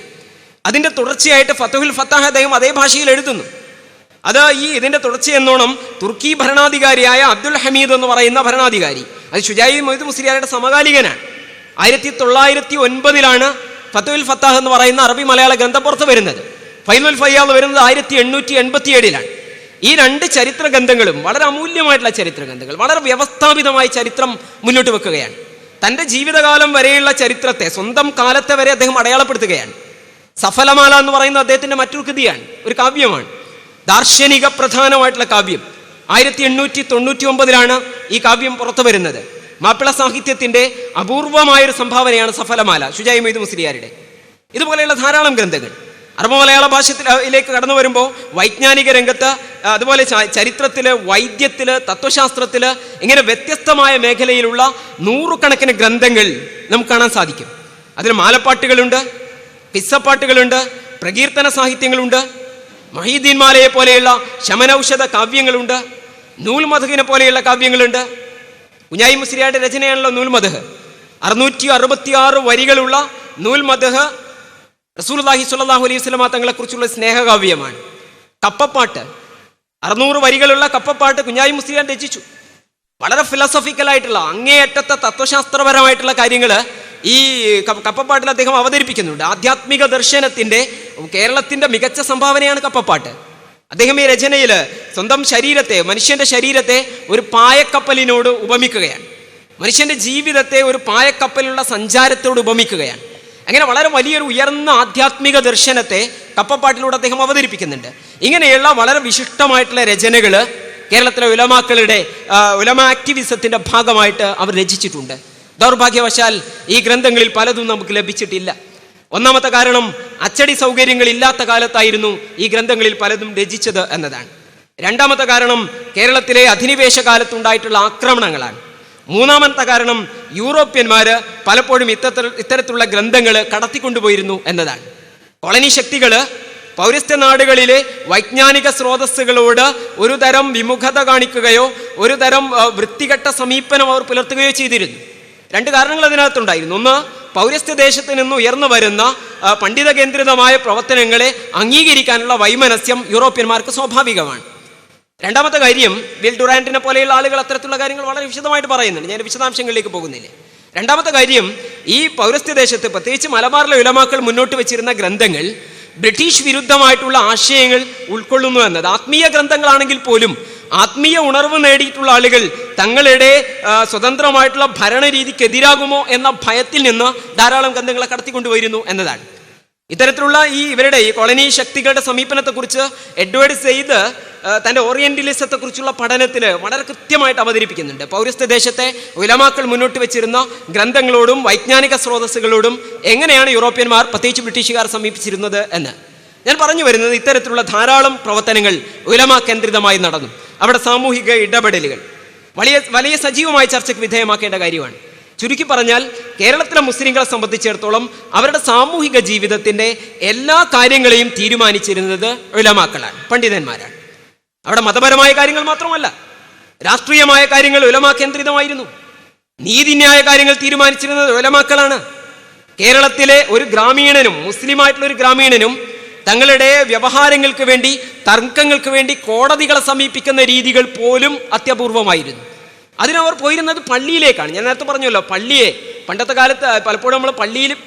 അതിൻ്റെ തുടർച്ചയായിട്ട് ഫതഹുൽ ഫത്താഹ് അദ്ദേഹം അതേ ഭാഷയിൽ എഴുതുന്നു. അത് ഇതിൻ്റെ തുടർച്ചയെന്നോണം തുർക്കി ഭരണാധികാരിയായ അബ്ദുൽ ഹമീദ് എന്ന് പറയുന്ന ഭരണാധികാരി, അത് ഷുജായി മൊയ്ദ് മുസ്ലിയാരുടെ സമകാലികനാണ്. 1909 ഫതഹുൽ ഫത്താഹ് എന്ന് പറയുന്ന അറബി മലയാള ഗ്രന്ഥം പുറത്തു വരുന്നത്. ഫൈലുൽ ഫയ്യാദ് വരുന്നത് 1887 ഈ രണ്ട് ചരിത്ര ഗ്രന്ഥങ്ങളും വളരെ അമൂല്യമായിട്ടുള്ള ചരിത്ര ഗ്രന്ഥങ്ങൾ, വളരെ വ്യവസ്ഥാപിതമായി ചരിത്രം മുന്നോട്ട് വെക്കുകയാണ്. തൻ്റെ ജീവിതകാലം വരെയുള്ള ചരിത്രത്തെ, സ്വന്തം കാലത്തെ വരെ അദ്ദേഹം അടയാളപ്പെടുത്തുകയാണ്. സഫലമാല എന്ന് പറയുന്ന അദ്ദേഹത്തിൻ്റെ മറ്റൊരു കൃതിയാണ്, ഒരു കാവ്യമാണ്, ദാർശനിക പ്രധാനമായിട്ടുള്ള കാവ്യം. 1899 ഈ കാവ്യം പുറത്തു വരുന്നത്. മാപ്പിള സാഹിത്യത്തിൻ്റെ അപൂർവമായൊരു സംഭാവനയാണ് സഫലമാല ഷുജായി മൊയ്ദ് മുസ്ലിയാരുടെ. ഇതുപോലെയുള്ള ധാരാളം ഗ്രന്ഥങ്ങൾ അറബ് മലയാള ഭാഷയിലേക്ക് കടന്നു വരുമ്പോൾ വൈജ്ഞാനിക രംഗത്ത്, അതുപോലെ ചരിത്രത്തിൽ, വൈദ്യത്തിൽ, തത്വശാസ്ത്രത്തിൽ, ഇങ്ങനെ വ്യത്യസ്തമായ മേഖലയിലുള്ള നൂറുകണക്കിന് ഗ്രന്ഥങ്ങൾ നമുക്ക് കാണാൻ സാധിക്കും. അതിൽ മാലപ്പാട്ടുകളുണ്ട്, കിസ്സപ്പാട്ടുകളുണ്ട്, പ്രകീർത്തന സാഹിത്യങ്ങളുണ്ട്, മൊഹീദ്ദീൻ മാലയെ പോലെയുള്ള ശമനൌഷധ കാവ്യങ്ങളുണ്ട്, നൂൽ മധുഹിനെ പോലെയുള്ള കാവ്യങ്ങളുണ്ട്. കുഞ്ഞായി മുസ്ലിയാരുടെ രചനയാണല്ലോ നൂൽ മദ്ഹ്. 666 വരികളുള്ള നൂൽ മദ്ഹ് റസൂലുള്ളാഹി സ്വല്ലല്ലാഹു അലൈഹി വസല്ലമ തങ്ങളെ കുറിച്ചുള്ള സ്നേഹകാവ്യമാണ്. കപ്പപ്പാട്ട്, 600 വരികളുള്ള കപ്പപ്പാട്ട് കുഞ്ഞായി മുസ്ലിയാർ രചിച്ചു. വളരെ ഫിലോസഫിക്കലായിട്ടുള്ള, അങ്ങേയറ്റത്തെ തത്വശാസ്ത്രപരമായിട്ടുള്ള കാര്യങ്ങൾ ഈ കപ്പപ്പാട്ടിൽ അദ്ദേഹം അവതരിപ്പിക്കുന്നുണ്ട്. ആധ്യാത്മിക ദർശനത്തിൻ്റെ, കേരളത്തിൻ്റെ മികച്ച സംഭാവനയാണ് കപ്പപ്പാട്ട്. അദ്ദേഹം ഈ രചനയിൽ സ്വന്തം ശരീരത്തെ, മനുഷ്യൻ്റെ ശരീരത്തെ ഒരു പായക്കപ്പലിനോട് ഉപമിക്കുകയാണ്. മനുഷ്യൻ്റെ ജീവിതത്തെ ഒരു പായക്കപ്പലിലുള്ള സഞ്ചാരത്തോട് ഉപമിക്കുകയാണ്. അങ്ങനെ വളരെ വലിയൊരു ഉയർന്ന ആധ്യാത്മിക ദർശനത്തെ കപ്പപ്പാട്ടിലൂടെ അദ്ദേഹം അവതരിപ്പിക്കുന്നുണ്ട്. ഇങ്ങനെയുള്ള വളരെ വിശിഷ്ടമായിട്ടുള്ള രചനകൾ കേരളത്തിലെ ഉലമാക്കളുടെ ഉലമാ ആക്ടിവിസത്തിൻ്റെ ഭാഗമായിട്ട് അവർ രചിച്ചിട്ടുണ്ട്. ദൗർഭാഗ്യവശാൽ ഈ ഗ്രന്ഥങ്ങളിൽ പലതും നമുക്ക് ലഭിച്ചിട്ടില്ല. ഒന്നാമത്തെ കാരണം, അച്ചടി സൗകര്യങ്ങൾ ഇല്ലാത്ത കാലത്തായിരുന്നു ഈ ഗ്രന്ഥങ്ങളിൽ പലതും രചിച്ചത് എന്നതാണ്. രണ്ടാമത്തെ കാരണം, കേരളത്തിലെ അധിനിവേശ കാലത്തുണ്ടായിട്ടുള്ള ആക്രമണങ്ങളാണ്. മൂന്നാമത്തെ കാരണം, യൂറോപ്യന്മാർ പലപ്പോഴും ഇത്തരത്തിലുള്ള ഗ്രന്ഥങ്ങൾ കടത്തിക്കൊണ്ടുപോയിരുന്നു എന്നതാണ്. കോളനി ശക്തികൾ പൗരസ്ത്യ നാടുകളിലെ വൈജ്ഞാനിക സ്രോതസ്സുകളോട് ഒരു തരം വിമുഖത കാണിക്കുകയോ ഒരു തരം വൃത്തികെട്ട സമീപനം അവർ പുലർത്തുകയോ ചെയ്തിരുന്നു. രണ്ട് കാരണങ്ങൾ അതിനകത്തുണ്ടായിരുന്നു. ഒന്ന്, പൗരസ്ത്യ ദേശത്ത് നിന്ന് ഉയർന്നു വരുന്ന പണ്ഡിത കേന്ദ്രിതമായ പ്രവർത്തനങ്ങളെ അംഗീകരിക്കാനുള്ള വൈമനസ്യം യൂറോപ്യന്മാർക്ക് സ്വാഭാവികമാണ്. രണ്ടാമത്തെ കാര്യം, വിൽ ഡുറാന്റിനെ പോലെയുള്ള ആളുകൾ അത്തരത്തിലുള്ള കാര്യങ്ങൾ വളരെ വിശദമായിട്ട് പറയുന്നുണ്ട്, ഞാൻ വിശദാംശങ്ങളിലേക്ക് പോകുന്നില്ല. രണ്ടാമത്തെ കാര്യം, ഈ പൗരസ്ത്യ ദേശത്ത് പ്രത്യേകിച്ച് മലബാറിലെ ഉലമാക്കൾ മുന്നോട്ട് വെച്ചിരുന്ന ഗ്രന്ഥങ്ങൾ ബ്രിട്ടീഷ് വിരുദ്ധമായിട്ടുള്ള ആശയങ്ങൾ ഉൾക്കൊള്ളുന്നു എന്നത്. ആത്മീയ ഗ്രന്ഥങ്ങളാണെങ്കിൽ പോലും ആത്മീയ ഉണർവ് നേടിയിട്ടുള്ള ആളുകൾ തങ്ങളുടെ സ്വതന്ത്രമായിട്ടുള്ള ഭരണരീതിക്കെതിരാകുമോ എന്ന ഭയത്തിൽ നിന്ന് ധാരാളം ഗ്രന്ഥങ്ങളെ കടത്തിക്കൊണ്ടുവരുന്നു എന്നതാണ്. ഇത്തരത്തിലുള്ള ഇവരുടെ ഈ കോളനി ശക്തികളുടെ സമീപനത്തെക്കുറിച്ച് എഡ്വേർഡ് സെയ്ദ് തൻ്റെ ഓറിയന്റലിസത്തെക്കുറിച്ചുള്ള പഠനത്തിൽ വളരെ കൃത്യമായിട്ട് അവതരിപ്പിക്കുന്നുണ്ട്. പൗരസ്ത്യ ദേശത്തെ ഉലമാക്കൾ മുന്നോട്ട് വെച്ചിരുന്ന ഗ്രന്ഥങ്ങളോടും വൈജ്ഞാനിക സ്രോതസ്സുകളോടും എങ്ങനെയാണ് യൂറോപ്യന്മാർ, പ്രത്യേകിച്ച് ബ്രിട്ടീഷുകാർ സമീപിച്ചിരുന്നത് എന്ന്. ഞാൻ പറഞ്ഞു വരുന്നത്, ഇത്തരത്തിലുള്ള ധാരാളം പ്രവർത്തനങ്ങൾ ഉലമാ കേന്ദ്രിതമായി നടന്നു. അവിടെ സാമൂഹിക ഇടപെടലുകൾ വലിയ സജീവമായ ചർച്ചയ്ക്ക് വിധേയമാക്കേണ്ട കാര്യമാണ്. ചുരുക്കി പറഞ്ഞാൽ, കേരളത്തിലെ മുസ്ലിങ്ങളെ സംബന്ധിച്ചിടത്തോളം അവരുടെ സാമൂഹിക ജീവിതത്തിൻ്റെ എല്ലാ കാര്യങ്ങളെയും തീരുമാനിച്ചിരുന്നത് ഉലമാക്കളാണ്, പണ്ഡിതന്മാരാണ്. അവിടെ മതപരമായ കാര്യങ്ങൾ മാത്രമല്ല, രാഷ്ട്രീയമായ കാര്യങ്ങൾ ഉലമാ കേന്ദ്രിതമായിരുന്നു. നീതിന്യായ കാര്യങ്ങൾ തീരുമാനിച്ചിരുന്നത് ഉലമാക്കളാണ്. കേരളത്തിലെ ഒരു ഗ്രാമീണനും, മുസ്ലിമായിട്ടുള്ള ഒരു ഗ്രാമീണനും തങ്ങളുടെ വ്യവഹാരങ്ങൾക്ക് വേണ്ടി, തർക്കങ്ങൾക്ക് വേണ്ടി കോടതികളെ സമീപിക്കുന്ന രീതികൾ പോലും അത്യപൂർവമായിരുന്നു. അതിനവർ പോയിരുന്നത് പള്ളിയിലേക്കാണ്. ഞാൻ നേരത്തെ പറഞ്ഞല്ലോ, പള്ളിയെ പണ്ടത്തെ കാലത്ത് പലപ്പോഴും നമ്മൾ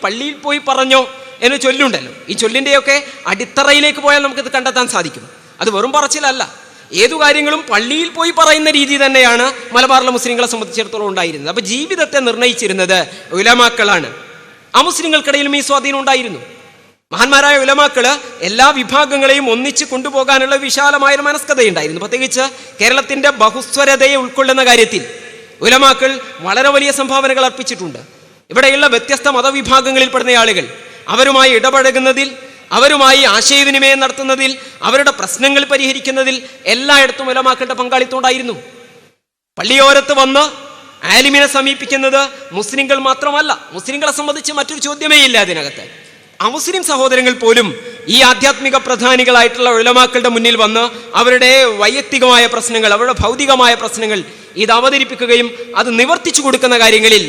പള്ളിയിൽ പോയി പറഞ്ഞോ എന്ന് ചൊല്ലുണ്ടല്ലോ. ഈ ചൊല്ലിൻ്റെയൊക്കെ അടിത്തറയിലേക്ക് പോയാൽ നമുക്കിത് കണ്ടെത്താൻ സാധിക്കും. അത് വെറും പറച്ചിലല്ല, ഏതു കാര്യങ്ങളും പള്ളിയിൽ പോയി പറയുന്ന രീതി തന്നെയാണ് മലബാറിലെ മുസ്ലിങ്ങളെ സംബന്ധിച്ചിടത്തോളം ഉണ്ടായിരുന്നത്. അപ്പോൾ ജീവിതത്തെ നിർണ്ണയിച്ചിരുന്നത് ഉലമാക്കളാണ്. ആ മുസ്ലിങ്ങൾക്കിടയിലും ഈ സ്വാധീനം ഉണ്ടായിരുന്നു. മഹാന്മാരായ ഉലമാക്കള് എല്ലാ വിഭാഗങ്ങളെയും ഒന്നിച്ച് കൊണ്ടുപോകാനുള്ള വിശാലമായൊരു മനസ്കതയുണ്ടായിരുന്നു. പ്രത്യേകിച്ച് കേരളത്തിന്റെ ബഹുസ്വരതയെ ഉൾക്കൊള്ളുന്ന കാര്യത്തിൽ ഉലമാക്കൾ വളരെ വലിയ സംഭാവനകൾ അർപ്പിച്ചിട്ടുണ്ട്. ഇവിടെയുള്ള വ്യത്യസ്ത മതവിഭാഗങ്ങളിൽപ്പെടുന്ന ആളുകൾ അവരുമായി ഇടപഴകുന്നതിൽ, അവരുമായി ആശയവിനിമയം നടത്തുന്നതിൽ, അവരുടെ പ്രശ്നങ്ങൾ പരിഹരിക്കുന്നതിൽ എല്ലായിടത്തും ഉലമാക്കളുടെ പങ്കാളിത്തം ഉണ്ടായിരുന്നു. പള്ളിയോരത്ത് വന്ന് ആലിമിനെ സമീപിക്കുന്നത് മുസ്ലിങ്ങൾ മാത്രമല്ല. മുസ്ലിങ്ങളെ സംബന്ധിച്ച് മറ്റൊരു ചോദ്യമേ ഇല്ല അതിനകത്ത്. അമുസ്ലിം സഹോദരങ്ങൾ പോലും ഈ ആധ്യാത്മിക പ്രധാനികളായിട്ടുള്ള ഉലമാക്കളുടെ മുന്നിൽ വന്ന് അവരുടെ വൈയക്തികമായ പ്രശ്നങ്ങൾ, അവരുടെ ഭൗതികമായ പ്രശ്നങ്ങൾ ഇത് അവതരിപ്പിക്കുകയും അത് നിവർത്തിച്ചു കൊടുക്കുന്ന കാര്യങ്ങളിൽ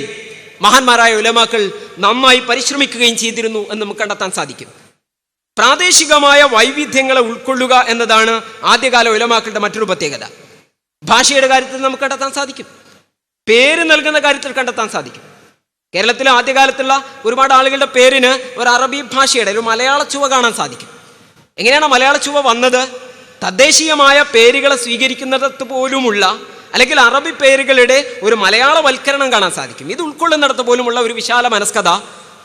മഹാന്മാരായ ഉലമാക്കൾ നന്നായി പരിശ്രമിക്കുകയും ചെയ്തിരുന്നു എന്ന് നമുക്ക് കണ്ടെത്താൻ സാധിക്കും. പ്രാദേശികമായ വൈവിധ്യങ്ങളെ ഉൾക്കൊള്ളുക എന്നതാണ് ആദ്യകാല ഉലമാക്കളുടെ മറ്റൊരു പ്രത്യേകത. ഭാഷയുടെ കാര്യത്തിൽ നമുക്ക് കണ്ടെത്താൻ സാധിക്കും, പേര് നൽകുന്ന കാര്യത്തിൽ കണ്ടെത്താൻ സാധിക്കും. കേരളത്തിലെ ആദ്യകാലത്തുള്ള ഒരുപാട് ആളുകളുടെ പേരിന് ഒരു അറബി ഭാഷയുടെ ഒരു മലയാള ചുവ കാണാൻ സാധിക്കും. എങ്ങനെയാണ് മലയാള ചുവ വന്നത്? തദ്ദേശീയമായ പേരുകളെ സ്വീകരിക്കുന്നിടത്ത് പോലുമുള്ള അല്ലെങ്കിൽ അറബി പേരുകളുടെ ഒരു മലയാളവൽക്കരണം കാണാൻ സാധിക്കും. ഇത് ഉൾക്കൊള്ളുന്നിടത്ത് പോലുമുള്ള ഒരു വിശാല മനസ്കത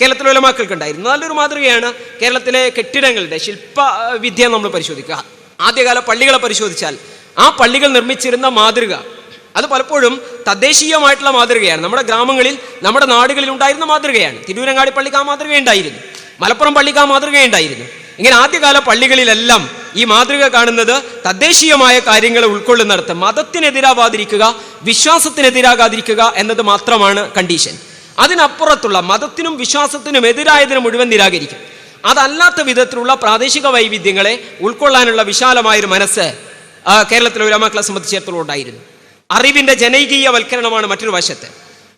കേരളത്തിലെ ഉലമാക്കൾക്ക് ഉണ്ടായിരുന്നു. നല്ലൊരു മാതൃകയാണ് കേരളത്തിലെ കെട്ടിടങ്ങളുടെ ശില്പവിദ്യ നമ്മൾ പരിശോധിക്കുക. ആദ്യകാല പള്ളികളെ പരിശോധിച്ചാൽ ആ പള്ളികൾ നിർമ്മിച്ചിരുന്ന മാതൃക അത് പലപ്പോഴും തദ്ദേശീയമായിട്ടുള്ള മാതൃകയാണ്. നമ്മുടെ ഗ്രാമങ്ങളിൽ, നമ്മുടെ നാടുകളിൽ ഉണ്ടായിരുന്ന മാതൃകയാണ്. തിരൂരങ്ങാടി പള്ളിക്ക് ആ മാതൃകയുണ്ടായിരുന്നു, മലപ്പുറം പള്ളിക്ക് ആ മാതൃകയുണ്ടായിരുന്നു. ഇങ്ങനെ ആദ്യകാല പള്ളികളിലെല്ലാം ഈ മാതൃക കാണുന്നത് തദ്ദേശീയമായ കാര്യങ്ങളെ ഉൾക്കൊള്ളുന്നിടത്ത് മതത്തിനെതിരാവാതിരിക്കുക, വിശ്വാസത്തിനെതിരാകാതിരിക്കുക എന്നത് മാത്രമാണ് കണ്ടീഷൻ. അതിനപ്പുറത്തുള്ള മതത്തിനും വിശ്വാസത്തിനും എതിരായതിനെ മുഴുവൻ നിരാകരിക്കും. അതല്ലാത്ത വിധത്തിലുള്ള പ്രാദേശിക വൈവിധ്യങ്ങളെ ഉൾക്കൊള്ളാനുള്ള വിശാലമായൊരു മനസ്സ് കേരളത്തിലെ ഉലമാക്കളെ സംബന്ധിച്ചിടത്തോളം ഉണ്ടായിരുന്നു. അറിവിന്റെ ജനകീയവൽക്കരണമാണ് മറ്റൊരു വശത്ത്.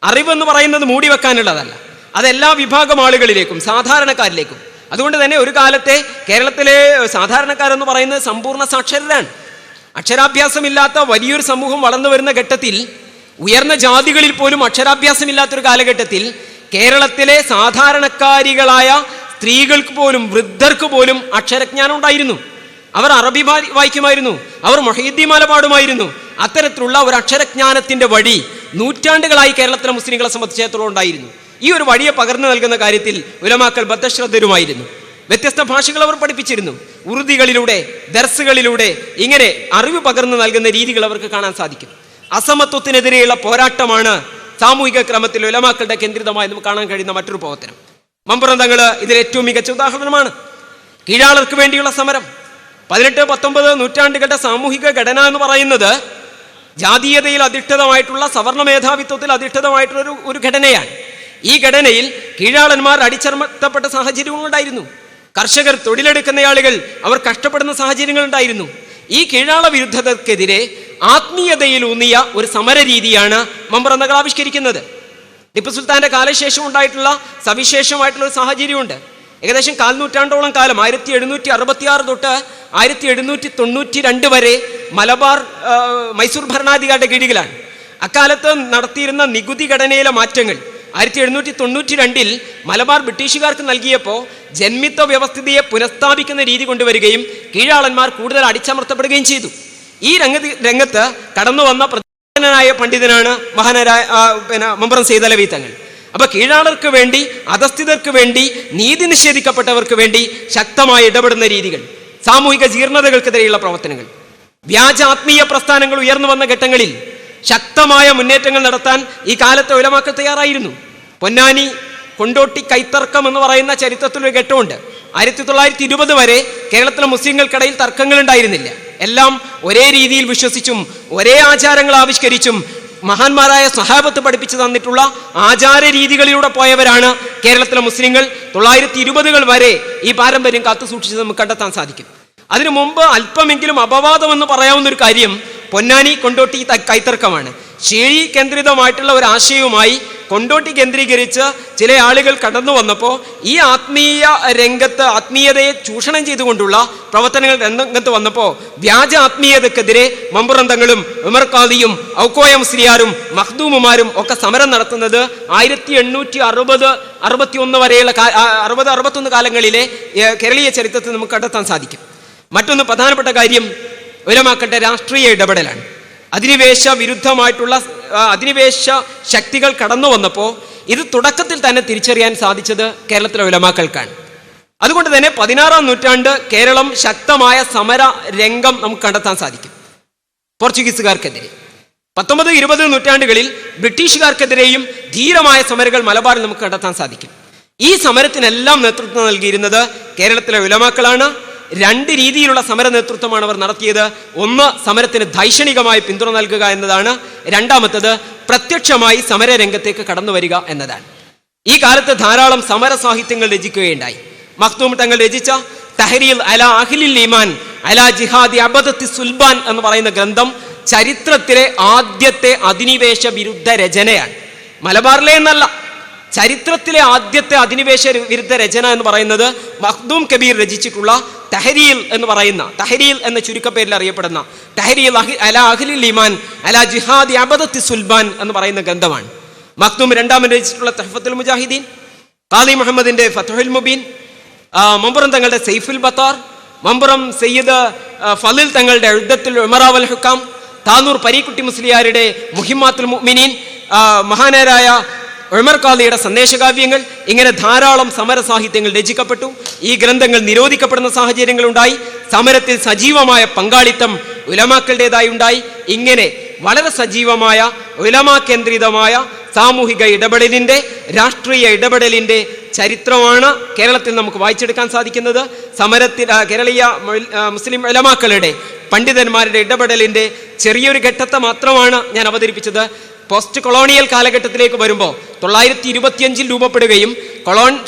അറിവെന്ന് പറയുന്നത് മൂടിവെക്കാനുള്ളതല്ല, അതെല്ലാ വിഭാഗം ആളുകളിലേക്കും സാധാരണക്കാരിലേക്കും. അതുകൊണ്ട് തന്നെ ഒരു കാലത്തെ കേരളത്തിലെ സാധാരണക്കാരെന്ന് പറയുന്നത് സമ്പൂർണ്ണ സാക്ഷരരാണ്. അക്ഷരാഭ്യാസമില്ലാത്ത വലിയൊരു സമൂഹം വളർന്നു വരുന്ന ഘട്ടത്തിൽ, ഉയർന്ന ജാതികളിൽ പോലും അക്ഷരാഭ്യാസമില്ലാത്തൊരു കാലഘട്ടത്തിൽ കേരളത്തിലെ സാധാരണക്കാരികളായ സ്ത്രീകൾക്ക് പോലും, വൃദ്ധർക്ക് പോലും അക്ഷരജ്ഞാനം ഉണ്ടായിരുന്നു. അവർ അറബി വായിക്കുമായിരുന്നു, അവർ മൊഹീദ്ദീൻ പാടുമായിരുന്നു. അത്തരത്തിലുള്ള ഒരു അക്ഷരജ്ഞാനത്തിന്റെ വഴി നൂറ്റാണ്ടുകളായി കേരളത്തിലെ മുസ്ലിങ്ങളെ സംബന്ധിച്ചിടത്തോളം ഉണ്ടായിരുന്നു. ഈ ഒരു വഴിയെ പകർന്നു നൽകുന്ന കാര്യത്തിൽ ഉലമാക്കൾ ബദ്ധശ്രദ്ധരുമായിരുന്നു. വ്യത്യസ്ത ഭാഷകൾ അവർ പഠിപ്പിച്ചിരുന്നു. ഉറുദികളിലൂടെ, ദർസുകളിലൂടെ ഇങ്ങനെ അറിവ് പകർന്നു നൽകുന്ന രീതികൾ അവർക്ക് കാണാൻ സാധിക്കും. അസമത്വത്തിനെതിരെയുള്ള പോരാട്ടമാണ് സാമൂഹിക ക്രമത്തിൽ ഉലമാക്കളുടെ കേന്ദ്രിതമായി നമുക്ക് കാണാൻ കഴിയുന്ന മറ്റൊരു പ്രവർത്തനം. മമ്പുറം തങ്ങള് ഇതിൽ ഏറ്റവും മികച്ച ഉദാഹരണമാണ്. കീഴാളർക്ക് വേണ്ടിയുള്ള സമരം. 18-19 നൂറ്റാണ്ടുകളുടെ സാമൂഹിക ഘടന എന്ന് പറയുന്നത് ജാതീയതയിൽ അധിഷ്ഠിതമായിട്ടുള്ള, സവർണ മേധാവിത്വത്തിൽ അധിഷ്ഠിതമായിട്ടുള്ള ഒരു ഘടനയാണ്. ഈ ഘടനയിൽ കീഴാളന്മാർ അടിച്ചമർത്തപ്പെട്ട സാഹചര്യങ്ങളുണ്ടായിരുന്നു. കർഷകർ, തൊഴിലെടുക്കുന്ന ആളുകൾ, അവർ കഷ്ടപ്പെടുന്ന സാഹചര്യങ്ങൾ ഉണ്ടായിരുന്നു. ഈ കീഴാള വിരുദ്ധതക്കെതിരെ ആത്മീയതയിലൂന്നിയ ഒരു സമര രീതിയാണ് മമ്പുറം തങ്ങൾ ആവിഷ്കരിക്കുന്നത്. ടിപ്പു സുൽത്താന്റെ കാലശേഷം ഉണ്ടായിട്ടുള്ള സവിശേഷമായിട്ടുള്ള ഒരു സാഹചര്യമുണ്ട്. ഏകദേശം 4 നൂറ്റാണ്ടോളം കാലം 1766 തൊട്ട് 1792 വരെ മലബാർ മൈസൂർ ഭരണാധികാരിയുടെ കീഴിലാണ്. അക്കാലത്ത് നടത്തിയിരുന്ന നികുതി ഘടനയിലെ മാറ്റങ്ങൾ 1792 മലബാർ ബ്രിട്ടീഷുകാർക്ക് നൽകിയപ്പോൾ ജന്മിത്വ വ്യവസ്ഥിതിയെ പുനഃസ്ഥാപിക്കുന്ന രീതി കൊണ്ടുവരികയും കീഴാളന്മാർ കൂടുതൽ അടിച്ചമർത്തപ്പെടുകയും ചെയ്തു. ഈ രംഗത്ത് കടന്നു വന്ന പ്രധാനനായ പണ്ഡിതനാണ് മഹാനായ മമ്പുറം സയ്യിദ് അലവി തങ്ങൾ. അപ്പൊ കീഴാളർക്ക് വേണ്ടി, അധസ്ഥിതർക്ക് വേണ്ടി, നീതി നിഷേധിക്കപ്പെട്ടവർക്ക് വേണ്ടി ശക്തമായി ഇടപെടുന്ന രീതികൾ, സാമൂഹിക ജീർണതകൾക്കെതിരെയുള്ള പ്രവർത്തനങ്ങൾ, വ്യാജ ആത്മീയ പ്രസ്ഥാനങ്ങൾ ഉയർന്നു വന്ന ഘട്ടങ്ങളിൽ ശക്തമായ മുന്നേറ്റങ്ങൾ നടത്താൻ ഈ കാലത്തെ ഉലമാക്കൾ തയ്യാറായിരുന്നു. പൊന്നാനി കൊണ്ടോട്ടി കൈത്തർക്കം എന്ന് പറയുന്ന ചരിത്രത്തിലൊരു ഘട്ടമുണ്ട്. 1920 വരെ കേരളത്തിലെ മുസ്ലിങ്ങൾക്കിടയിൽ തർക്കങ്ങൾ ഉണ്ടായിരുന്നില്ല. എല്ലാം ഒരേ രീതിയിൽ വിശ്വസിച്ചും ഒരേ ആചാരങ്ങൾ ആവിഷ്കരിച്ചും മഹാന്മാരായ സ്വഹാബത്ത് പഠിപ്പിച്ചു തന്നിട്ടുള്ള ആചാര രീതികളിലൂടെ പോയവരാണ് കേരളത്തിലെ മുസ്ലിങ്ങൾ. 1920 വരെ ഈ പാരമ്പര്യം കാത്തു സൂക്ഷിച്ചത് നമുക്ക് കണ്ടെത്താൻ സാധിക്കും. അതിനു മുമ്പ് അല്പമെങ്കിലും അപവാദമെന്ന് പറയാവുന്ന ഒരു കാര്യം പൊന്നാനി കൊണ്ടോട്ടി കൈത്തർക്കമാണ്. ശേഴി കേന്ദ്രിതമായിട്ടുള്ള ഒരു ആശയവുമായി കൊണ്ടോട്ടി കേന്ദ്രീകരിച്ച് ചില ആളുകൾ കടന്നു വന്നപ്പോൾ ഈ ആത്മീയ രംഗത്ത് ആത്മീയതയെ ചൂഷണം ചെയ്തുകൊണ്ടുള്ള പ്രവർത്തനങ്ങൾ രംഗത്ത് വന്നപ്പോൾ വ്യാജ ആത്മീയതക്കെതിരെ മമ്പുറം തങ്ങളും ഉമർ ഖാദിയും ഔക്കോയ മുസ്ലിയാരും മഖ്ദൂമുമാരും ഒക്കെ സമരം നടത്തുന്നത് 1860-61 വരെയുള്ള 60-61 കാലങ്ങളിലെ കേരളീയ ചരിത്രത്തിൽ നമുക്ക് കണ്ടെത്താൻ സാധിക്കും. മറ്റൊന്ന് പ്രധാനപ്പെട്ട കാര്യം ഉലമാക്കളുടെ രാഷ്ട്രീയ ഇടപെടലാണ്. അധിനിവേശ വിരുദ്ധമായിട്ടുള്ള അധിനിവേശ ശക്തികൾ കടന്നു വന്നപ്പോൾ ഇത് തുടക്കത്തിൽ തന്നെ തിരിച്ചറിയാൻ സാധിച്ചത് കേരളത്തിലെ ഉലമാക്കൾക്കാണ്. അതുകൊണ്ട് തന്നെ 16-ാം നൂറ്റാണ്ട് കേരളം ശക്തമായ സമര രംഗം നമുക്ക് കണ്ടെത്താൻ സാധിക്കും പോർച്ചുഗീസുകാർക്കെതിരെ. 19-20 നൂറ്റാണ്ടുകളിൽ ബ്രിട്ടീഷുകാർക്കെതിരെയും ധീരമായ സമരങ്ങൾ മലബാറിൽ നമുക്ക് കണ്ടെത്താൻ സാധിക്കും. ഈ സമരത്തിനെല്ലാം നേതൃത്വം നൽകിയിരുന്നത് കേരളത്തിലെ ഉലമാക്കളാണ്. 2 രീതിയിലുള്ള സമര നേതൃത്വമാണ് അവർ നടത്തിയത്. ഒന്ന്, സമരത്തിന് ധൈഷണികമായി പിന്തുണ നൽകുക എന്നതാണ്. രണ്ടാമത്തത്, പ്രത്യക്ഷമായി സമരരംഗത്തേക്ക് കടന്നു വരിക എന്നതാണ്. ഈ കാലത്ത് ധാരാളം സമര സാഹിത്യങ്ങൾ രചിക്കുകയുണ്ടായി. മഖ്ദൂം തങ്ങൾ രചിച്ച തഹരീൽ അലാ അഹ്ലിൽ ഈമാൻ അലാ ജിഹാദി അബദത്തി സുൽബാൻ എന്ന് പറയുന്ന ഗ്രന്ഥം ചരിത്രത്തിലെ ആദ്യത്തെ അധിനിവേശ വിരുദ്ധ രചനയാണ്. മലബാറിലെ എന്നല്ല, ചരിത്രത്തിലെ ആദ്യത്തെ അധിനിവേശ വിരുദ്ധ രചന എന്ന് പറയുന്നത് മഖ്ദൂം കബീർ രചിച്ചിട്ടുള്ള തഹരീൽ എന്ന് പറയുന്ന, തഹരീൽ എന്ന ചുരുക്കപ്പേരിൽ അറിയപ്പെടുന്ന തഹരീൽ അലാ അഹ്ലിൽ ഈമാൻ അലാ ജിഹാദി അബദത്തി സുൽബാൻ എന്ന് പറയുന്ന ഗ്രന്ഥമാണ്. മഖ്ദൂം രണ്ടാമൻ രചിച്ചിട്ടുള്ള തഹ്ഫത്തുൽ മുജാഹിദീൻ, ഖാദി മുഹമ്മദിന്റെ ഫത്ഹുൽ മുബീൻ, മമ്പുറം തങ്ങളുടെ സൈഫുൽ ബത്താർ, മമ്പുറം സയ്യിദ് ഫളിൽ തങ്ങളുടെ ഉദ്ദത്തുൽ ഉമറ വൽ ഹുക്കാം, താനൂർ പരീക്കുട്ടി മുസ്ലിയാരുടെ മുഹിമ്മാത്തുൽ മുഅ്മിനീൻ, മഹാനരായ ഉമർ ഖാദിയുടെ സന്ദേശകാവ്യങ്ങൾ, ഇങ്ങനെ ധാരാളം സമര സാഹിത്യങ്ങൾ രചിക്കപ്പെട്ടു. ഈ ഗ്രന്ഥങ്ങൾ നിരോധിക്കപ്പെടുന്ന സാഹചര്യങ്ങളുണ്ടായി. സമരത്തിൽ സജീവമായ പങ്കാളിത്തം ഉലമാക്കളുടേതായി ഉണ്ടായി. ഇങ്ങനെ വളരെ സജീവമായ ഉലമാ കേന്ദ്രിതമായ സാമൂഹിക ഇടപെടലിൻ്റെ, രാഷ്ട്രീയ ഇടപെടലിൻ്റെ ചരിത്രമാണ് കേരളത്തിൽ നമുക്ക് വായിച്ചെടുക്കാൻ സാധിക്കുന്നത്. സമരത്തിൽ കേരളീയ മുസ്ലിം ഉലമാക്കളുടെ, പണ്ഡിതന്മാരുടെ ഇടപെടലിൻ്റെ ചെറിയൊരു ഘട്ടത്തെ മാത്രമാണ് ഞാൻ അവതരിപ്പിച്ചത്. പോസ്റ്റ് കൊളോണിയൽ കാലഘട്ടത്തിലേക്ക് വരുമ്പോൾ 925 രൂപപ്പെടുകയും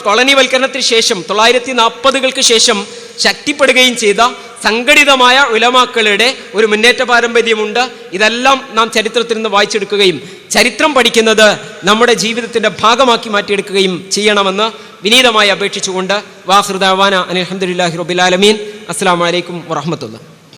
കോളനിവൽക്കരണത്തിന് ശേഷം 940-കൾക്ക് ശേഷം ശക്തിപ്പെടുകയും ചെയ്ത സംഘടിതമായ ഉലമാക്കളുടെ ഒരു മുന്നേറ്റ പാരമ്പര്യമുണ്ട്. ഇതെല്ലാം നാം ചരിത്രത്തിൽ നിന്ന് വായിച്ചെടുക്കുകയും ചരിത്രം പഠിക്കുന്നത് നമ്മുടെ ജീവിതത്തിൻ്റെ ഭാഗമാക്കി മാറ്റിയെടുക്കുകയും ചെയ്യണമെന്ന് വിനീതമായി അപേക്ഷിച്ചുകൊണ്ട് വാഖിർ ദഅവാന അൽഹംദുലില്ലാഹി റബ്ബിൽ ആലമീൻ. അസ്സലാമു അലൈക്കും വറഹ്മത്തുള്ളാഹി.